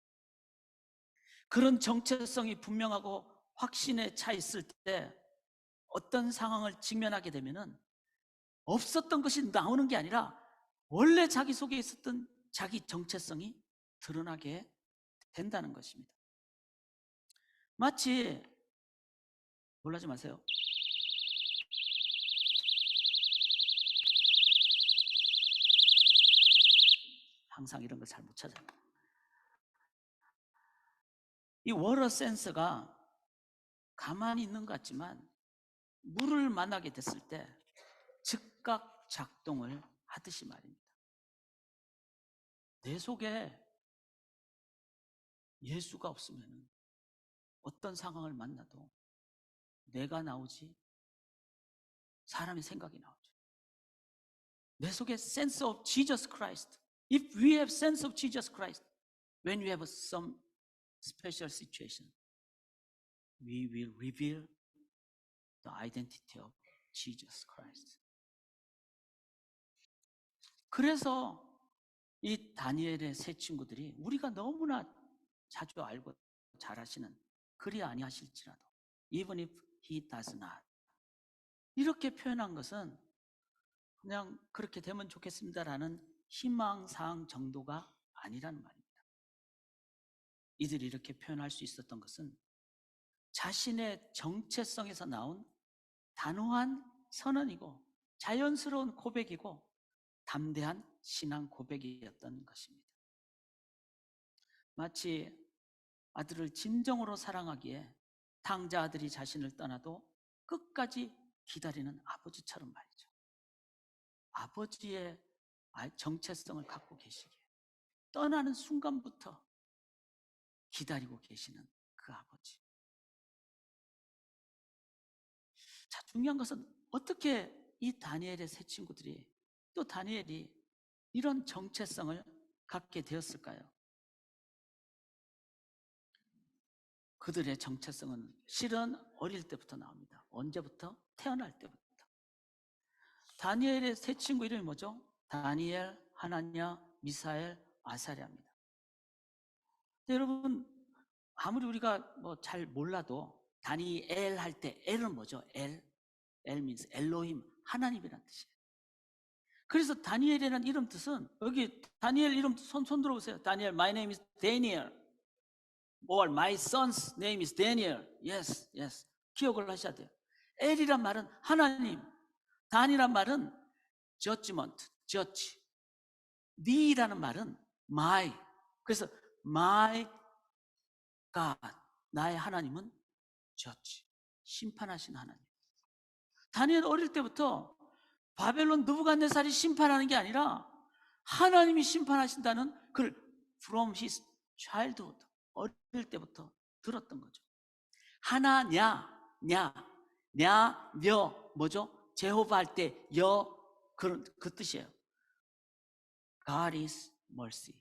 그런 정체성이 분명하고 확신에 차 있을 때 어떤 상황을 직면하게 되면은 없었던 것이 나오는 게 아니라 원래 자기 속에 있었던 자기 정체성이 드러나게 된다는 것입니다. 마치, 놀라지 마세요. 항상 이런 걸 잘 못 찾아요. 이 워터 센서가 가만히 있는 것 같지만 물을 만나게 됐을 때 즉각 작동을 하듯이 말입니다. 내 속에 예수가 없으면 어떤 상황을 만나도 내가 나오지 사람의 생각이 나오죠. 내 속에 sense of Jesus Christ. If we have sense of Jesus Christ, when we have some special situation, we will reveal the identity of Jesus Christ. 그래서 이 다니엘의 세 친구들이 우리가 너무나 자주 알고 잘 아시는 그리 아니하실지라도 even if he does not, 이렇게 표현한 것은 그냥 그렇게 되면 좋겠습니다라는 희망사항 정도가 아니라는 말입니다. 이들이 이렇게 표현할 수 있었던 것은 자신의 정체성에서 나온 단호한 선언이고 자연스러운 고백이고 담대한 신앙 고백이었던 것입니다. 마치 아들을 진정으로 사랑하기에 탕자 아들이 자신을 떠나도 끝까지 기다리는 아버지처럼 말이죠. 아버지의 정체성을 갖고 계시기에 떠나는 순간부터 기다리고 계시는 그 아버지. 자, 중요한 것은 어떻게 이 다니엘의 세 친구들이 또 다니엘이 이런 정체성을 갖게 되었을까요? 그들의 정체성은 실은 어릴 때부터 나옵니다. 언제부터? 태어날 때부터. 다니엘의 세 친구 이름이 뭐죠? 다니엘, 하나냐, 미사엘, 아사랴입니다. 여러분, 아무리 우리가 뭐 잘 몰라도 다니엘 할 때 L은 뭐죠? L means 엘로힘, 하나님이란 뜻이에요. 그래서 다니엘이라는 이름 뜻은 여기 다니엘 이름 손 들어보세요. 다니엘, my name is Daniel. or my son's name is Daniel. Yes, yes. 기억을 하셔야 돼요. 엘이란 말은 하나님, 단이란 말은 judgment, judge. 니라는 말은 my. 그래서 my God, 나의 하나님은 judge, 심판하신 하나님. 다니엘 어릴 때부터 바벨론 느부갓네살이 심판하는 게 아니라 하나님이 심판하신다는 그걸 from his childhood, 어릴 때부터 들었던 거죠. 하나냐, 며 뭐죠? 제호바 할 때 그 뜻이에요. God is mercy.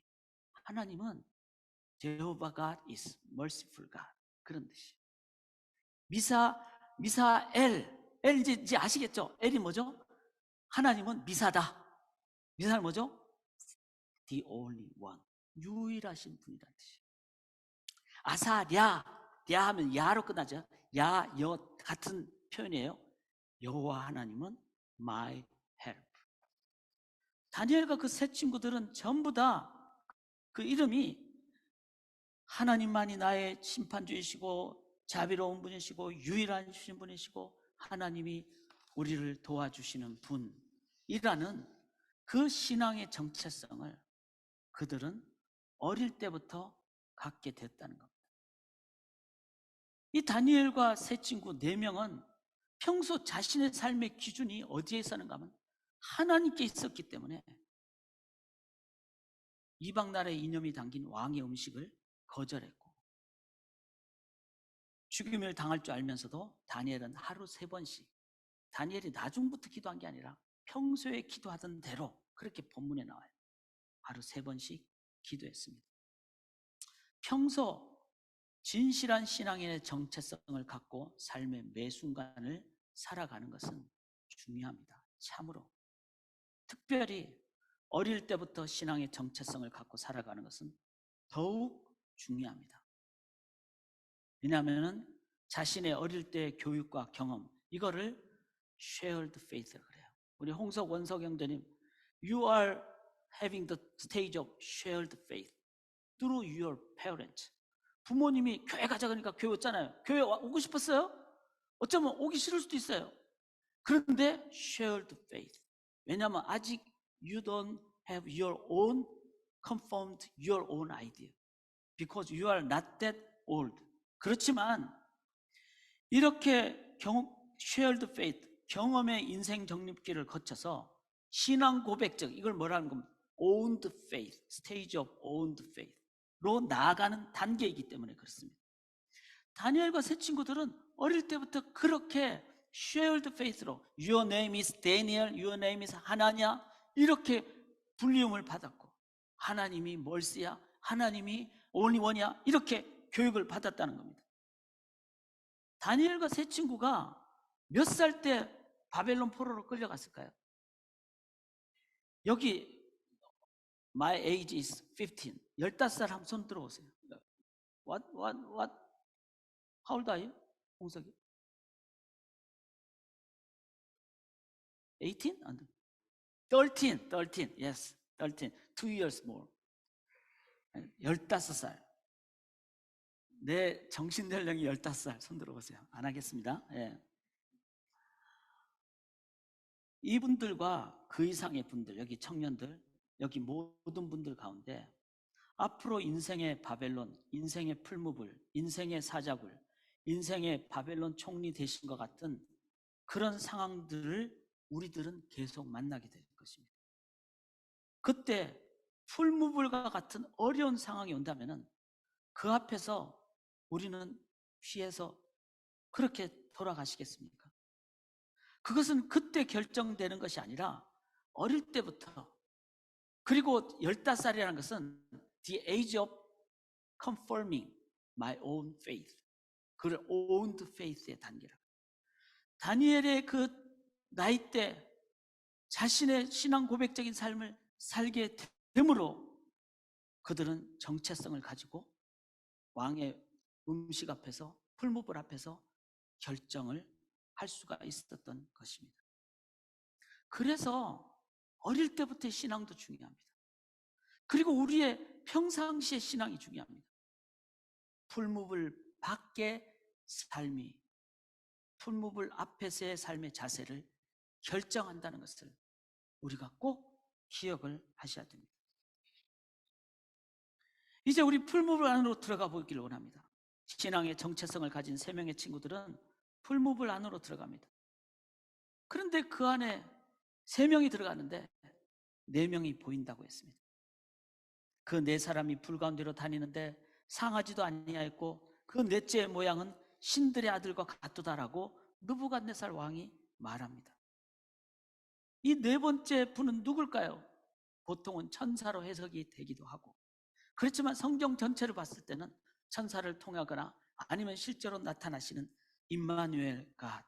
하나님은 제호바 God is merciful God. 그런 뜻이에요. 미사엘, 이제 아시겠죠? 엘이 뭐죠? 하나님은 미사다. 미사는 뭐죠? The only one. 유일하신 분이라는 뜻이에요. 아사랴, 야 하면 야로 끝나죠. 야, 여 같은 표현이에요. 여호와 하나님은 my help. 다니엘과 그 세 친구들은 전부 다 그 이름이 하나님만이 나의 심판주이시고 자비로운 분이시고 유일하신 분이시고 하나님이 우리를 도와주시는 분이라는 그 신앙의 정체성을 그들은 어릴 때부터 갖게 됐다는 겁니다. 이 다니엘과 세 친구 4명은 평소 자신의 삶의 기준이 어디에 있었는가 하면 하나님께 있었기 때문에 이방 나라의 이념이 담긴 왕의 음식을 거절했고 죽임을 당할 줄 알면서도 다니엘은 하루 3번씩, 다니엘이 나중부터 기도한 게 아니라 평소에 기도하던 대로 그렇게 본문에 나와요. 하루 3번씩 기도했습니다. 평소 진실한 신앙인의 정체성을 갖고 삶의 매 순간을 살아가는 것은 중요합니다. 참으로. 특별히 어릴 때부터 신앙의 정체성을 갖고 살아가는 것은 더욱 중요합니다. 왜냐하면 자신의 어릴 때의 교육과 경험, 이거를 shared faith라고 그래요. 우리 홍석 원석 형제님, you are having the stage of shared faith through your parents. 부모님이 교회 가자 그러니까 교회 왔잖아요. 교회 오고 싶었어요? 어쩌면 오기 싫을 수도 있어요. 그런데 shared faith. 왜냐하면 아직 you don't have your own confirmed your own idea because you are not that old. 그렇지만 이렇게 shared faith, 경험의 인생 정립기를 거쳐서 신앙 고백적, 이걸 뭐라는 겁니까? owned faith, stage of owned faith로 나아가는 단계이기 때문에 그렇습니다. 다니엘과 세 친구들은 어릴 때부터 그렇게 shared faith로 your name is Daniel, your name is 하나냐 이렇게 불리움을 받았고 하나님이 멀시야, 하나님이 only one이야 이렇게 교육을 받았다는 겁니다. 다니엘과 세 친구가 몇 살 때 바벨론 포로로 끌려갔을까요? 여기 my age is 15. 15살 한번 손 들어보세요. What? How old are you? 홍석이? 18? 13. Yes. 13, 2 years more. 15살. 내 정신 연령이 15살. 손 들어보세요. 안 하겠습니다. 예. 이분들과 그 이상의 분들, 여기 청년들, 여기 모든 분들 가운데 앞으로 인생의 바벨론, 인생의 풀무불, 인생의 사자굴, 인생의 바벨론 총리 되신 것 같은 그런 상황들을 우리들은 계속 만나게 될 것입니다. 그때 풀무불과 같은 어려운 상황이 온다면 그 앞에서 우리는 피해서 그렇게 돌아가시겠습니까? 그것은 그때 결정되는 것이 아니라 어릴 때부터, 그리고 15살이라는 것은 the age of confirming my own faith, 그를 owned faith의 단계라. 다니엘의 그 나이 때 자신의 신앙 고백적인 삶을 살게 되므로 그들은 정체성을 가지고 왕의 음식 앞에서, 풀무불 앞에서 결정을 할 수가 있었던 것입니다. 그래서 어릴 때부터의 신앙도 중요합니다. 그리고 우리의 평상시의 신앙이 중요합니다. 풀무불 밖의 삶이 풀무불 앞에서의 삶의 자세를 결정한다는 것을 우리가 꼭 기억을 하셔야 됩니다. 이제 우리 풀무불 안으로 들어가 보기를 원합니다. 신앙의 정체성을 가진 3명의 친구들은 풀무불 안으로 들어갑니다. 그런데 그 안에 3명이 들어가는데 4명이 보인다고 했습니다. 그 4사람이 불 가운데로 다니는데 상하지도 아니하였고 그 넷째의 모양은 신들의 아들과 같도다라고 느부갓네살 왕이 말합니다. 이 4번째 분은 누굴까요? 보통은 천사로 해석이 되기도 하고, 그렇지만 성경 전체를 봤을 때는 천사를 통하거나 아니면 실제로 나타나시는 임마누엘 갓,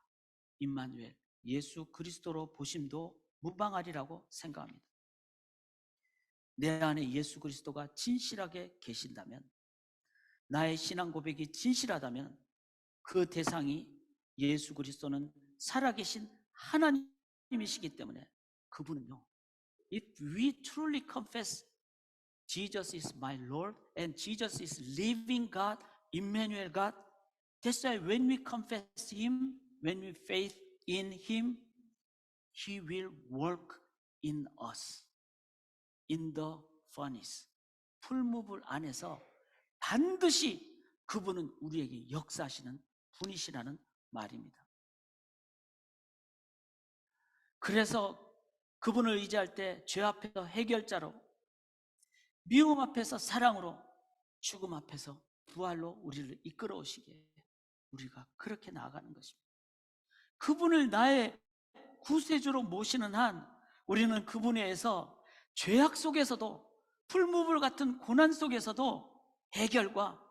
임마누엘, 예수 그리스도로 보심도 무방하리라고 생각합니다. 내 안에 예수 그리스도가 진실하게 계신다면, 나의 신앙 고백이 진실하다면 그 대상이 예수 그리스도는 살아계신 하나님이시기 때문에 그분은요, if we truly confess Jesus is my Lord and Jesus is living God, Emmanuel God, that's why when we confess Him, when we faith in Him, He will work in us, in the furnace. 풀무불 안에서 반드시 그분은 우리에게 역사하시는 분이시라는 말입니다. 그래서 그분을 의지할 때 죄 앞에서 해결자로, 미움 앞에서 사랑으로, 죽음 앞에서 부활로 우리를 이끌어 오시기에 우리가 그렇게 나아가는 것입니다. 그분을 나의 구세주로 모시는 한 우리는 그분에 의해서 죄악 속에서도, 풀무불 같은 고난 속에서도 해결과,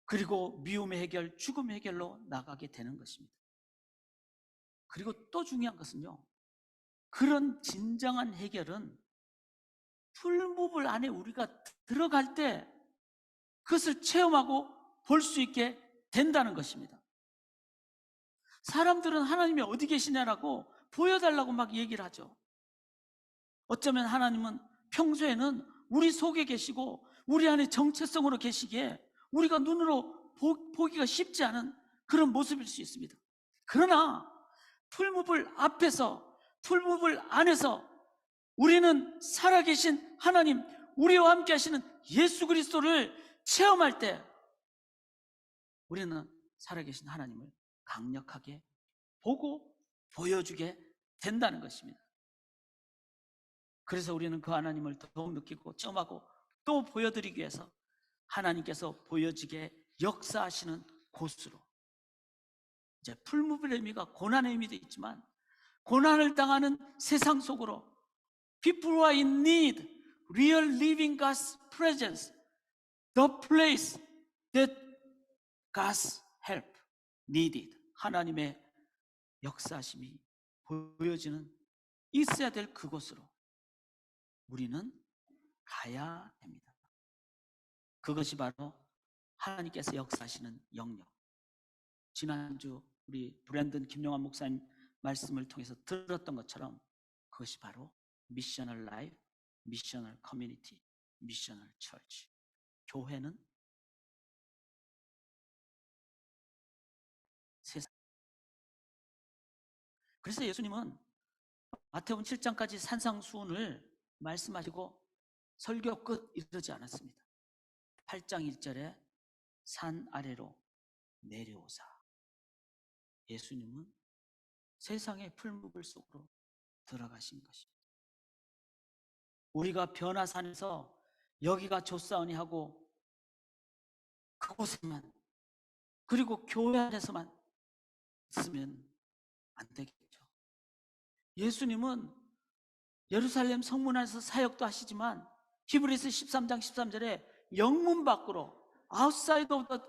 그리고 미움의 해결, 죽음의 해결로 나가게 되는 것입니다. 그리고 또 중요한 것은요, 그런 진정한 해결은 풀무불 안에 우리가 들어갈 때 그것을 체험하고 볼 수 있게 된다는 것입니다. 사람들은 하나님이 어디 계시냐라고 보여달라고 막 얘기를 하죠. 어쩌면 하나님은 평소에는 우리 속에 계시고 우리 안에 정체성으로 계시기에 우리가 눈으로 보기가 쉽지 않은 그런 모습일 수 있습니다. 그러나 풀무불 앞에서, 풀무불 안에서 우리는 살아계신 하나님, 우리와 함께 하시는 예수 그리스도를 체험할 때 우리는 살아계신 하나님을 강력하게 보고 보여주게 된다는 것입니다. 그래서 우리는 그 하나님을 더욱 느끼고 체험하고 또 보여드리기 위해서 하나님께서 보여지게 역사하시는 곳으로, 이제 풀무불의 의미가 고난의 의미도 있지만 고난을 당하는 세상 속으로 people who are in need, real living God's presence, the place that God's help needed, 하나님의 역사심이 보여지는 있어야 될 그곳으로 우리는 가야 됩니다. 그것이 바로 하나님께서 역사하시는 영역. 지난주 우리 브랜든 김용환 목사님 말씀을 통해서 들었던 것처럼 그것이 바로 미셔널 라이프, 미셔널 커뮤니티, 미셔널 처치. 교회는 세상. 그래서 예수님은 마태복음 7장까지 산상수훈을 말씀하시고 설교 끝 이르지 않았습니다. 8장 1절에 산 아래로 내려오사. 예수님은 세상의 풀무불 속으로 들어가신 것입니다. 우리가 변화산에서 여기가 좋사오니 하고 그곳에만, 그리고 교회 안에서만 있으면 안 되겠죠. 예수님은 예루살렘 성문 안에서 사역도 하시지만 히브리서 13장 13절에 영문 밖으로, outside of the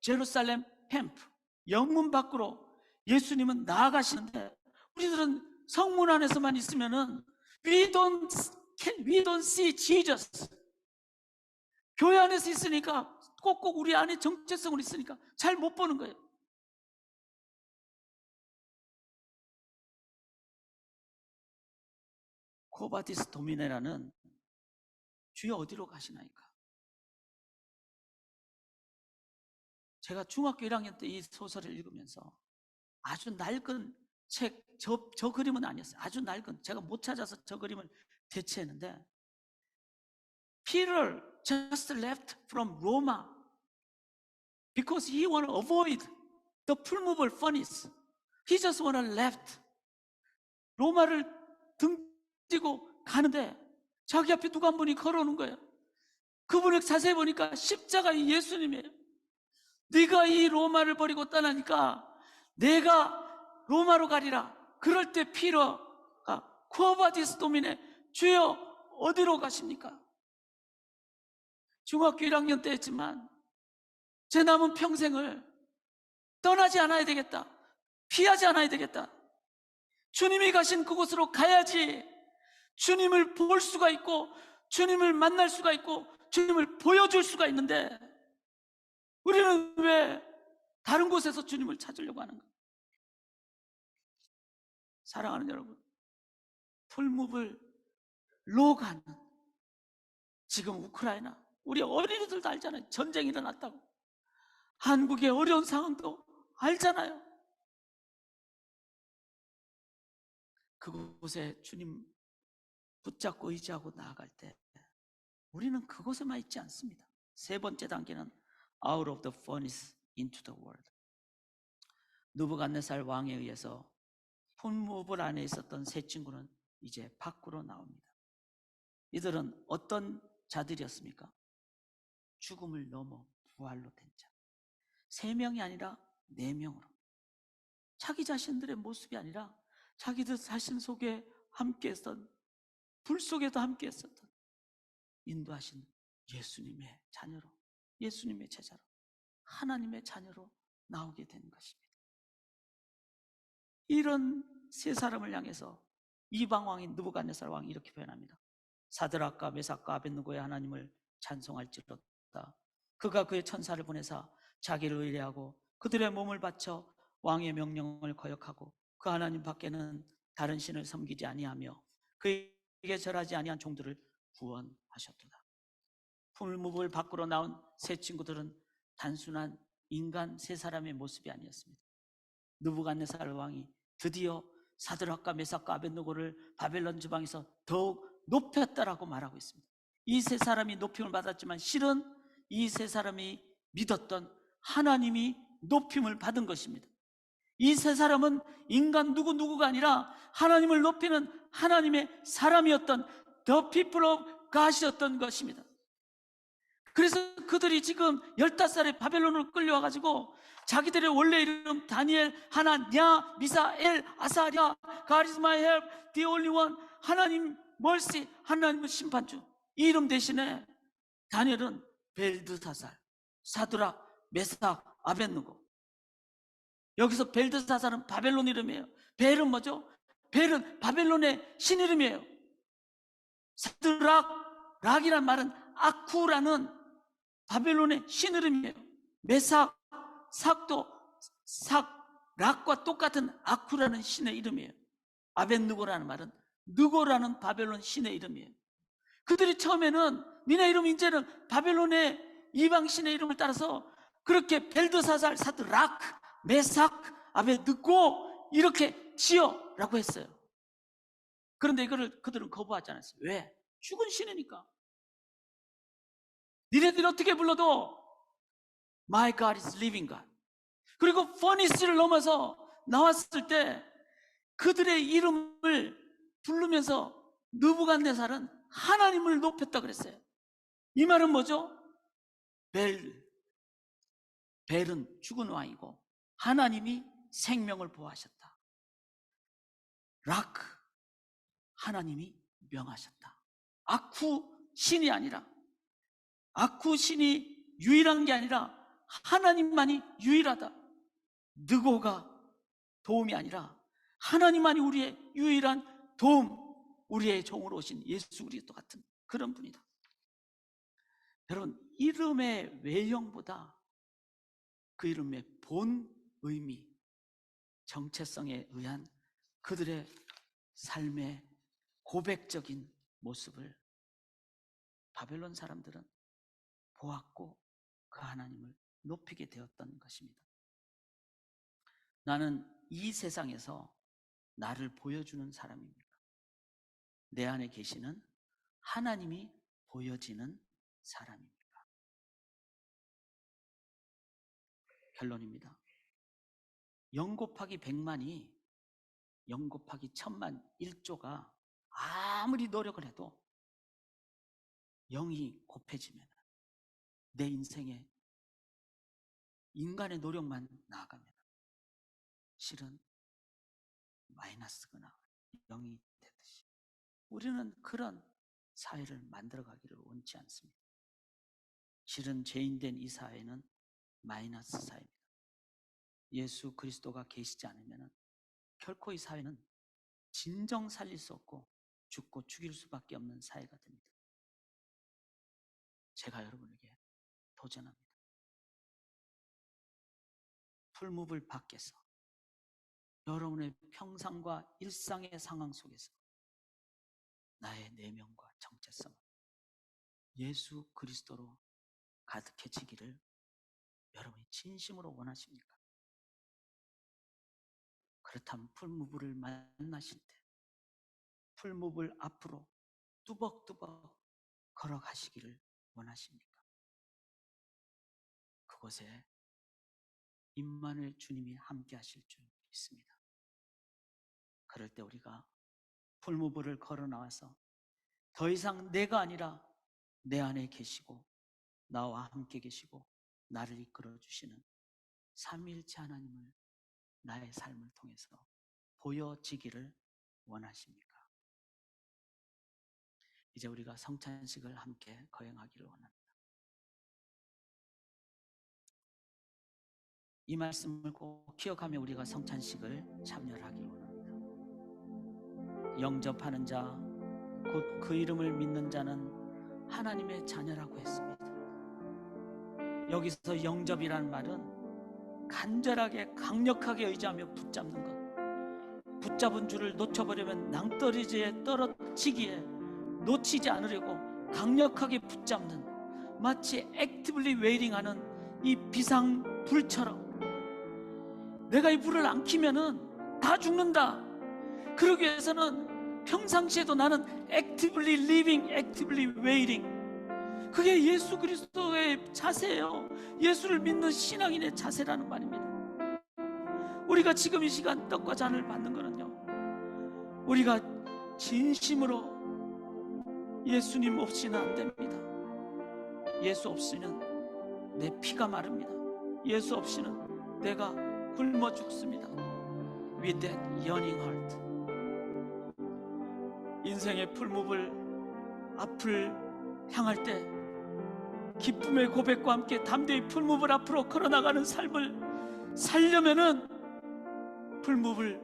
Jerusalem camp, 영문 밖으로 예수님은 나아가시는데, 우리들은 성문 안에서만 있으면은 we don't see Jesus. 교회 안에서 있으니까, 꼭꼭 우리 안에 정체성을 있으니까 잘 못 보는 거예요. 코바디스 도미네라는 주여 어디로 가시나이까? 제가 중학교 1학년 때 이 소설을 읽으면서 아주 낡은 책, 저 그림은 아니었어요. 아주 낡은, 제가 못 찾아서 저 그림을 대체했는데, Peter just left from Roma because he want to avoid the 풀무불 furnace. He just want to left. 로마를 등지고 가는데 자기 앞에 누가 한 분이 걸어오는 거예요. 그분을 자세히 보니까 십자가의 예수님이에요. 네가 이 로마를 버리고 떠나니까 내가 로마로 가리라. 그럴 때 피러가 쿠어바디스 도미네, 주여 어디로 가십니까? 중학교 1학년 때였지만 제 남은 평생을 떠나지 않아야 되겠다, 피하지 않아야 되겠다, 주님이 가신 그곳으로 가야지 주님을 볼 수가 있고 주님을 만날 수가 있고 주님을 보여줄 수가 있는데, 우리는 왜 다른 곳에서 주님을 찾으려고 하는가? 사랑하는 여러분, 풀무불로 가는, 지금 우크라이나, 우리 어린이들도 알잖아요. 전쟁이 일어났다고. 한국의 어려운 상황도 알잖아요. 그곳에 주님 붙잡고 의지하고 나아갈 때 우리는 그곳에만 있지 않습니다. 세 번째 단계는 out of the furnace into the world. 느부갓네살 왕에 의해서 풀무불 안에 있었던 세 친구는 이제 밖으로 나옵니다. 이들은 어떤 자들이었습니까? 죽음을 넘어 부활로 된 자. 3명이 아니라 4명으로. 자기 자신들의 모습이 아니라 자기들 자신 속에 함께 했던, 불 속에도 함께 했었던 인도하신 예수님의 자녀로, 예수님의 제자로, 하나님의 자녀로 나오게 된 것입니다. 이런 세 사람을 향해서 이방 왕인 느부갓네살 왕이 이렇게 표현합니다. 사드락과 메삭과 아벳느고의 하나님을 찬송할지로다. 그가 그의 천사를 보내사 자기를 의뢰하고 그들의 몸을 바쳐 왕의 명령을 거역하고 그 하나님 밖에는 다른 신을 섬기지 아니하며 그에게 절하지 아니한 종들을 구원하셨도다. 풀무불 밖으로 나온 세 친구들은 단순한 인간 세 사람의 모습이 아니었습니다. 느부갓네살 왕이 드디어 사드락과 메삭과 아벳느고를 바벨론 지방에서 더욱 높였다라고 말하고 있습니다. 이 세 사람이 높임을 받았지만 실은 이 세 사람이 믿었던 하나님이 높임을 받은 것입니다. 이 세 사람은 인간 누구가 아니라 하나님을 높이는 하나님의 사람이었던 the people of God이었던 것입니다. 그래서 그들이 지금 15살에 바벨론으로 끌려와가지고 자기들의 원래 이름 다니엘, 하나냐, 미사엘, 아사랴, God is my help, the only one, 하나님 멀시, 하나님은 심판주, 이 이름 대신에 다니엘은 벨드사살, 사드락, 메삭, 아벳느고. 여기서 벨드사살은 바벨론 이름이에요. 벨은 뭐죠? 벨은 바벨론의 신 이름이에요. 사드락, 락이란 말은 아쿠라는 바벨론의 신 이름이에요. 메삭, 삭도 락과 똑같은 아쿠라는 신의 이름이에요. 아벳느고라는 말은 느고라는 바벨론 신의 이름이에요. 그들이 처음에는 니네 이름 이제는 바벨론의 이방신의 이름을 따라서 그렇게 벨드사살, 사드락, 메삭, 아베드고 이렇게 지어라고 했어요. 그런데 이거를 그들은 거부하지 않았어요. 왜? 죽은 신이니까. 니네들이 어떻게 불러도 My God is living God. 그리고 퍼니스를 넘어서 나왔을 때 그들의 이름을 부르면서 느부갓네살은 하나님을 높였다 그랬어요. 이 말은 뭐죠? 벨은 죽은 왕이고 하나님이 생명을 보호하셨다. 라크, 하나님이 명하셨다. 아쿠 신이 아니라, 아쿠 신이 유일한 게 아니라 하나님만이 유일하다. 느고가 도움이 아니라 하나님만이 우리의 유일한 도움, 우리의 종으로 오신 예수 그리스도 같은 그런 분이다. 여러분, 이름의 외형보다 그 이름의 본 의미, 정체성에 의한 그들의 삶의 고백적인 모습을 바벨론 사람들은 보았고 그 하나님을 높이게 되었던 것입니다. 나는 이 세상에서 나를 보여주는 사람입니다. 내 안에 계시는 하나님이 보여지는 사람입니다. 결론입니다. 0 곱하기 100만이 0 곱하기 1000만 1조가 아무리 노력을 해도 0이 곱해지면 내 인생에 인간의 노력만 나아가면 실은 마이너스거나 0이 되듯이 우리는 그런 사회를 만들어가기를 원치 않습니다. 실은 죄인된 이 사회는 마이너스 사회입니다. 예수 그리스도가 계시지 않으면 결코 이 사회는 진정 살릴 수 없고 죽고 죽일 수밖에 없는 사회가 됩니다. 제가 여러분에게 도전합니다. 풀무불 밖에서 여러분의 평상과 일상의 상황 속에서 나의 내면과 정체성은 예수 그리스도로 가득해지기를 여러분이 진심으로 원하십니까? 그렇다면 풀무불을 만나실 때 풀무불 앞으로 뚜벅뚜벅 걸어가시기를 원하십니까? 그곳에 임마누엘 주님이 함께 하실 줄 믿습니다. 그럴 때 우리가 풀무불을 걸어 나와서 더 이상 내가 아니라 내 안에 계시고 나와 함께 계시고 나를 이끌어 주시는 삼위일체 하나님을 나의 삶을 통해서 보여지기를 원하십니까? 이제 우리가 성찬식을 함께 거행하기를 원합니다. 이 말씀을 꼭 기억하며 우리가 성찬식을 참여를 하기를 원합니다. 영접하는 자, 곧 그 이름을 믿는 자는 하나님의 자녀라고 했습니다. 여기서 영접이란 말은 간절하게 강력하게 의지하며 붙잡는 것, 붙잡은 줄을 놓쳐버리면 낭떠러지에 떨어지기에 놓치지 않으려고 강력하게 붙잡는, 마치 액티블리 웨이팅하는 이 비상불처럼 내가 이 불을 안 켜면은 다 죽는다. 그러기 위해서는 평상시에도 나는 actively living, actively waiting. 그게 예수 그리스도의 자세예요. 예수를 믿는 신앙인의 자세라는 말입니다. 우리가 지금 이 시간 떡과 잔을 받는 거는요, 우리가 진심으로 예수님 없이는 안 됩니다. 예수 없이는 내 피가 마릅니다. 예수 없이는 내가 굶어 죽습니다. With that yearning heart, 인생의 풀무불 앞을 향할 때 기쁨의 고백과 함께 담대히 풀무불 앞으로 걸어나가는 삶을 살려면은 풀무불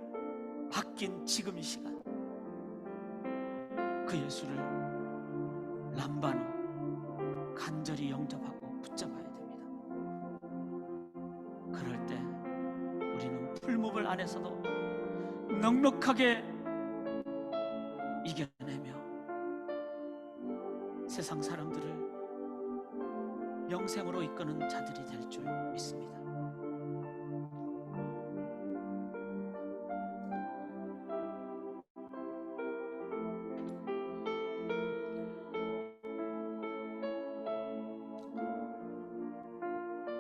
바뀐 지금 이 시간 그 예수를 람바노 간절히 영접하고 붙잡아야 됩니다. 그럴 때 우리는 풀무불 안에서도 넉넉하게 이겨내며 세상 사람들을 영생으로 이끄는 자들이 될 줄 믿습니다.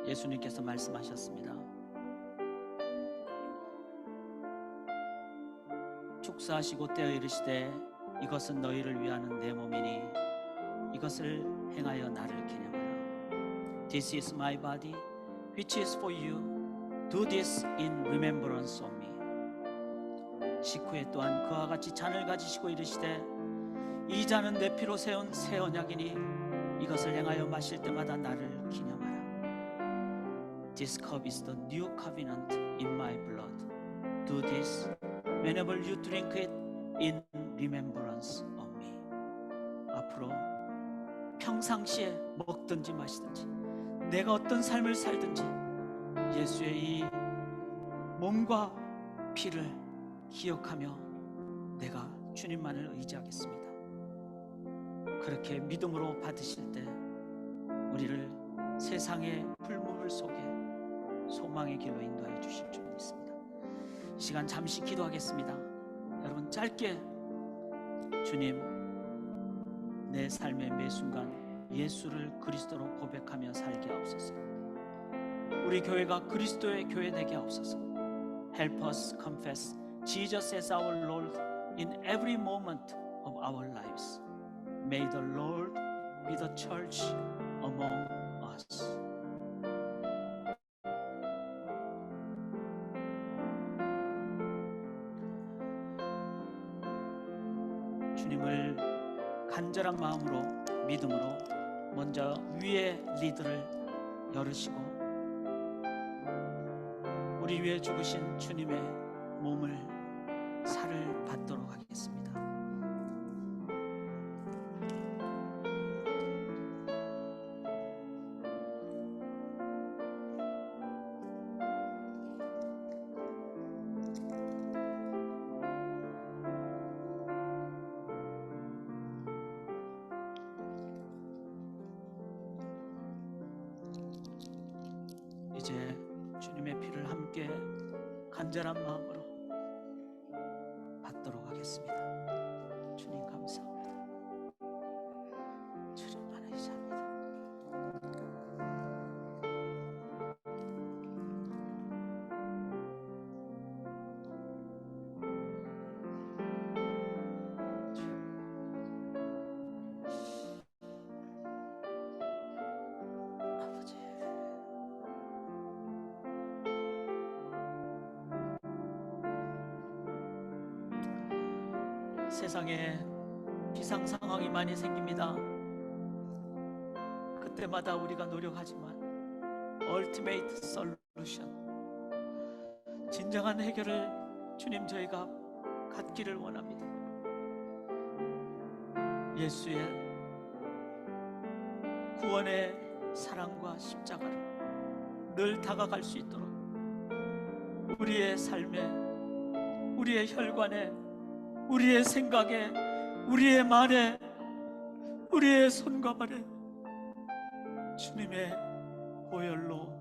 예수님께서 말씀하셨습니다. 축사하시고 떼어 이르시되 이것은 너희를 위하는 내 몸이니 이것을 행하여 나를 기념하라. This is my body which is for you. Do this in remembrance of me. 식후에 또한 그와 같이 잔을 가지시고 이르시되 이 잔은 내 피로 세운 새 언약이니 이것을 행하여 마실 때마다 나를 기념하라. This cup is the new covenant in my blood. Do this whenever you drink it in remembrance of me. 앞으로 평상시에 먹든지 마시든지 내가 어떤 삶을 살든지 예수의 이 몸과 피를 기억하며 내가 주님만을 의지하겠습니다. 그렇게 믿음으로 받으실 때 우리를 세상의 불문물 속에 소망의 길로 인도하여 주실 줄 믿습니다. 이 시간 잠시 기도하겠습니다. 여러분 짧게 주님, 내 삶의 매 순간 예수를 그리스도로 고백하며 살게 하옵소서. 우리 교회가 그리스도의 교회 되게 하옵소서. Help us confess Jesus as our Lord in every moment of our lives. May the Lord be the church among us. 주님을 간절한 마음으로 믿음으로 먼저 위의 리드를 열으시고 우리 위에 죽으신 주님의 몸을 살을 받도록 하겠습니다. 이제 주님의 피를 함께 간절한 마음으로 받도록 하겠습니다. 주님 감사합니다. 주님만 의지합니다. 아버지, 세상에 비상 상황이 많이 생깁니다. 그때마다 우리가 노력하지만 ultimate solution, 진정한 해결을 주님 저희가 갖기를 원합니다. 예수의 구원의 사랑과 십자가로 늘 다가갈 수 있도록 우리의 삶에, 우리의 혈관에, 우리의 생각에, 우리의 말에, 우리의 손과 발에 주님의 보혈로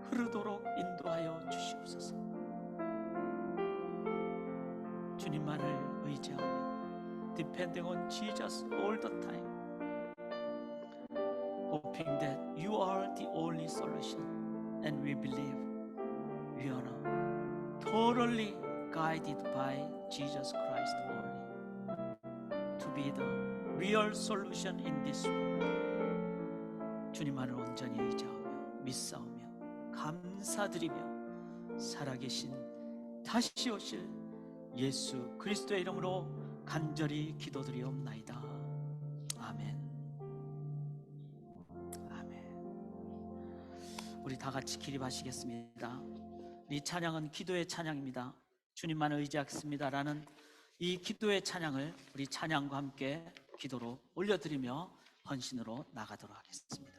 흐르도록 인도하여 주시옵소서. 주님만을 의지하며 depending on Jesus all the time, hoping that you are the only solution, and we believe we are totally guided by Jesus Christ only to be the real solution in this world. 주님만을 온전히 의지하며 믿사오며 감사드리며 살아계신 다시 오실 예수 그리스도의 이름으로 간절히 기도드리옵나이다. 아멘. 아멘. 우리 다 같이 기립하시겠습니다. 이 찬양은 기도의 찬양입니다. 주님만을 의지하겠습니다라는 이 기도의 찬양을 우리 찬양과 함께 기도로 올려드리며 헌신으로 나가도록 하겠습니다.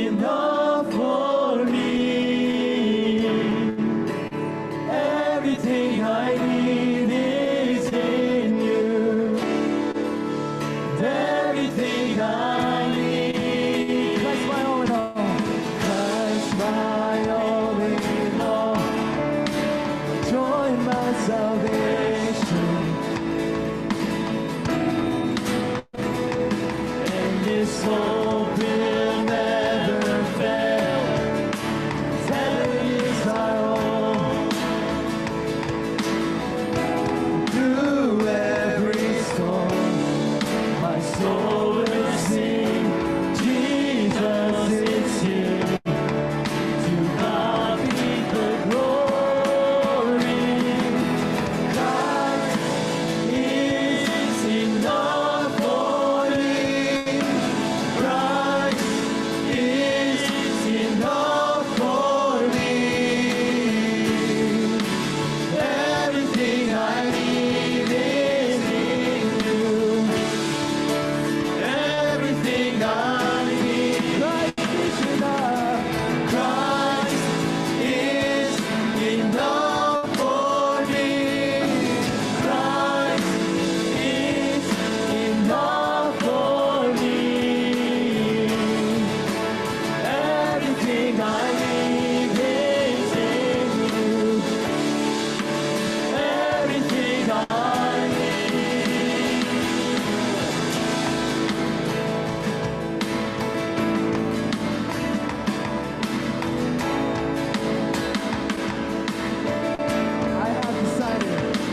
enough for me. Everything I need is in you. Everything I need. Christ my all in all. Christ my all in all. Joy in my salvation. And this hope will never fail. Heaven is our home. Through every storm, my soul will sing. Jesus is here. To God be the glory. Christ is enough for me. Christ is enough for me. Everything I need is in you. Everything I need. Christ is enough. Christ is enough for me. Christ is enough for me. Everything I need is in you. Everything I need.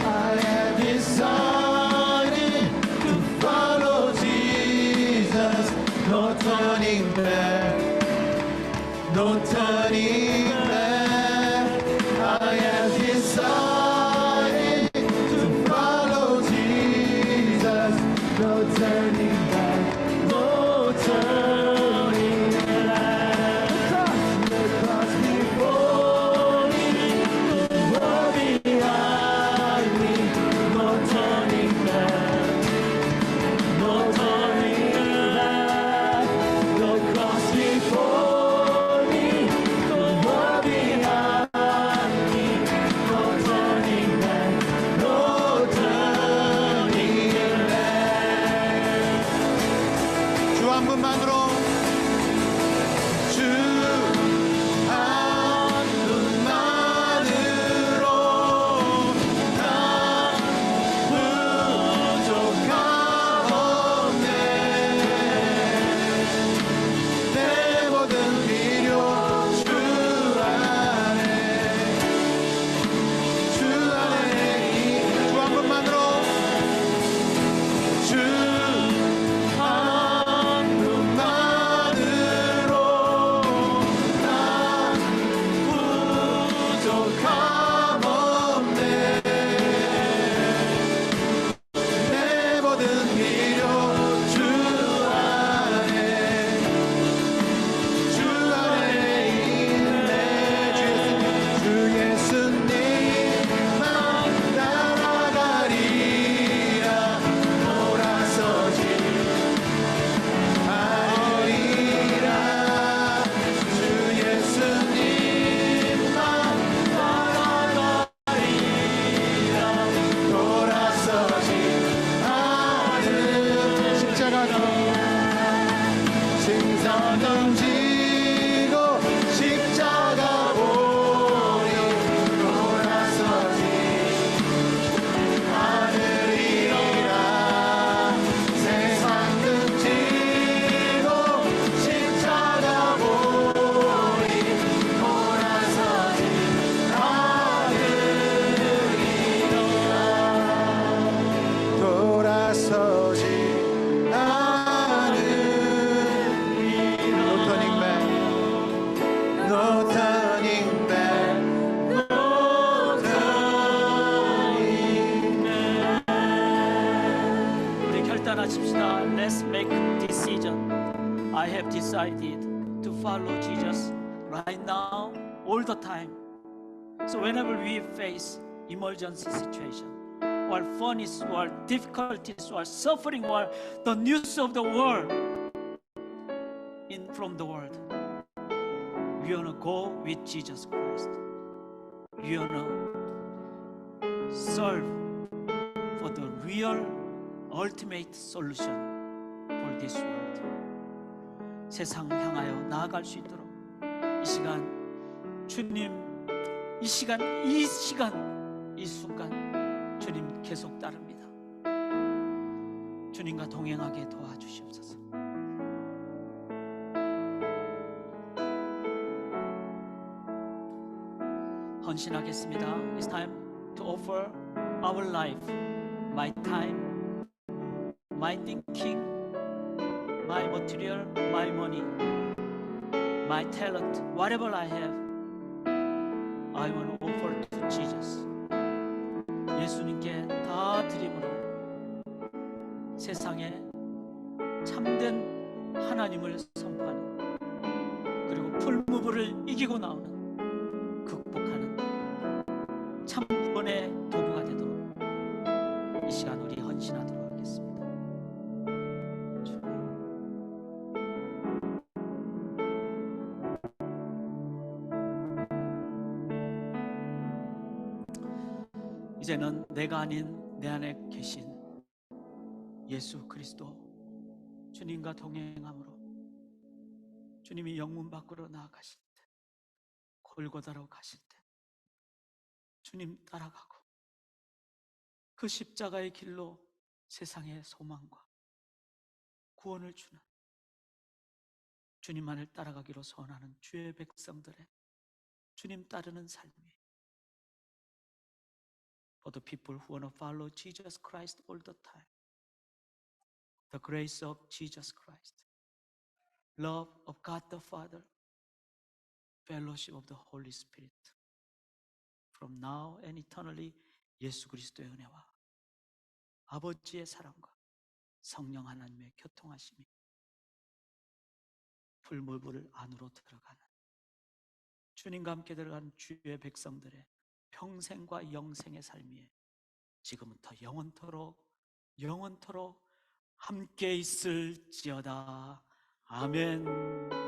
I have decided to follow Jesus. No turning back, no turning back. I have decided to follow Jesus. No turning back, no turning back. The cross before me, the world behind me. No turning back, no turning back. The cross before me, the world behind me. No turning back, no turning back. 주 한 분만으로, 주 한 분만으로 난 부족함 없네. 내 모든 필요 주 안에, 주 안에 주 한 분만으로, 주 한 분만으로 난 부족함 없네. 내 모든 필요 주 안에, 주 안에 있네. 주 예수님만 따라가리라. 돌아서지 않으리라. 주 예수님만 따라가리라. 돌아서지 않으리라. 십자가 짐 던지고 십자가 보리. 돌아서지 않으리라. 세상 등지고 십자가 보리. 돌아서지 않으리라. 돌아서지 않으리라. No turning back, no turning back, no turning back. 우리 결단하십시다. Let's make decision. I have decided to follow Jesus right now, all the time. So whenever we face emergency situation, or furnace, or difficulties, or suffering, or the news of the world from the world, We wanna go with Jesus Christ. We wanna serve for the real ultimate solution for this world. 세상을 향하여 나아갈 수 있도록 이 시간 주님, 이 시간, 이 순간 주님 계속 따릅니다. 주님과 동행하게 도와주시옵소서. 헌신하겠습니다. It's time to offer our life, my time, my thinking, my material, my money, my talent, whatever I have, I want to offer to Jesus. 예수님께 다 드림으로 세상에 참된 하나님을 선포하는, 그리고 풀무불을 이기고 나오는, 극복하는 참 구원의 도구가 되도록 이 시간 우리 헌신하도록 하겠습니다. 이제는 내가 아닌 내 안에 계신 예수 그리스도 주님과 동행함으로 주님이 영문 밖으로 나아가실 때, 골고다로 가실 때 주님 따라가고 그 십자가의 길로 세상의 소망과 구원을 주는 주님만을 따라가기로 소원하는 주의 백성들의 주님 따르는 삶이, for the people who want to follow Jesus Christ all the time, the grace of Jesus Christ, love of God the Father, fellowship of the Holy Spirit, from now and eternally 예수 그리스도의 은혜와 아버지의 사랑과 성령 하나님의 교통하심이 풀무불 안으로 들어가는 주님과 함께 들어가는 주의 백성들의 평생과 영생의 삶이 지금부터 영원토록 함께 있을지어다. 아멘.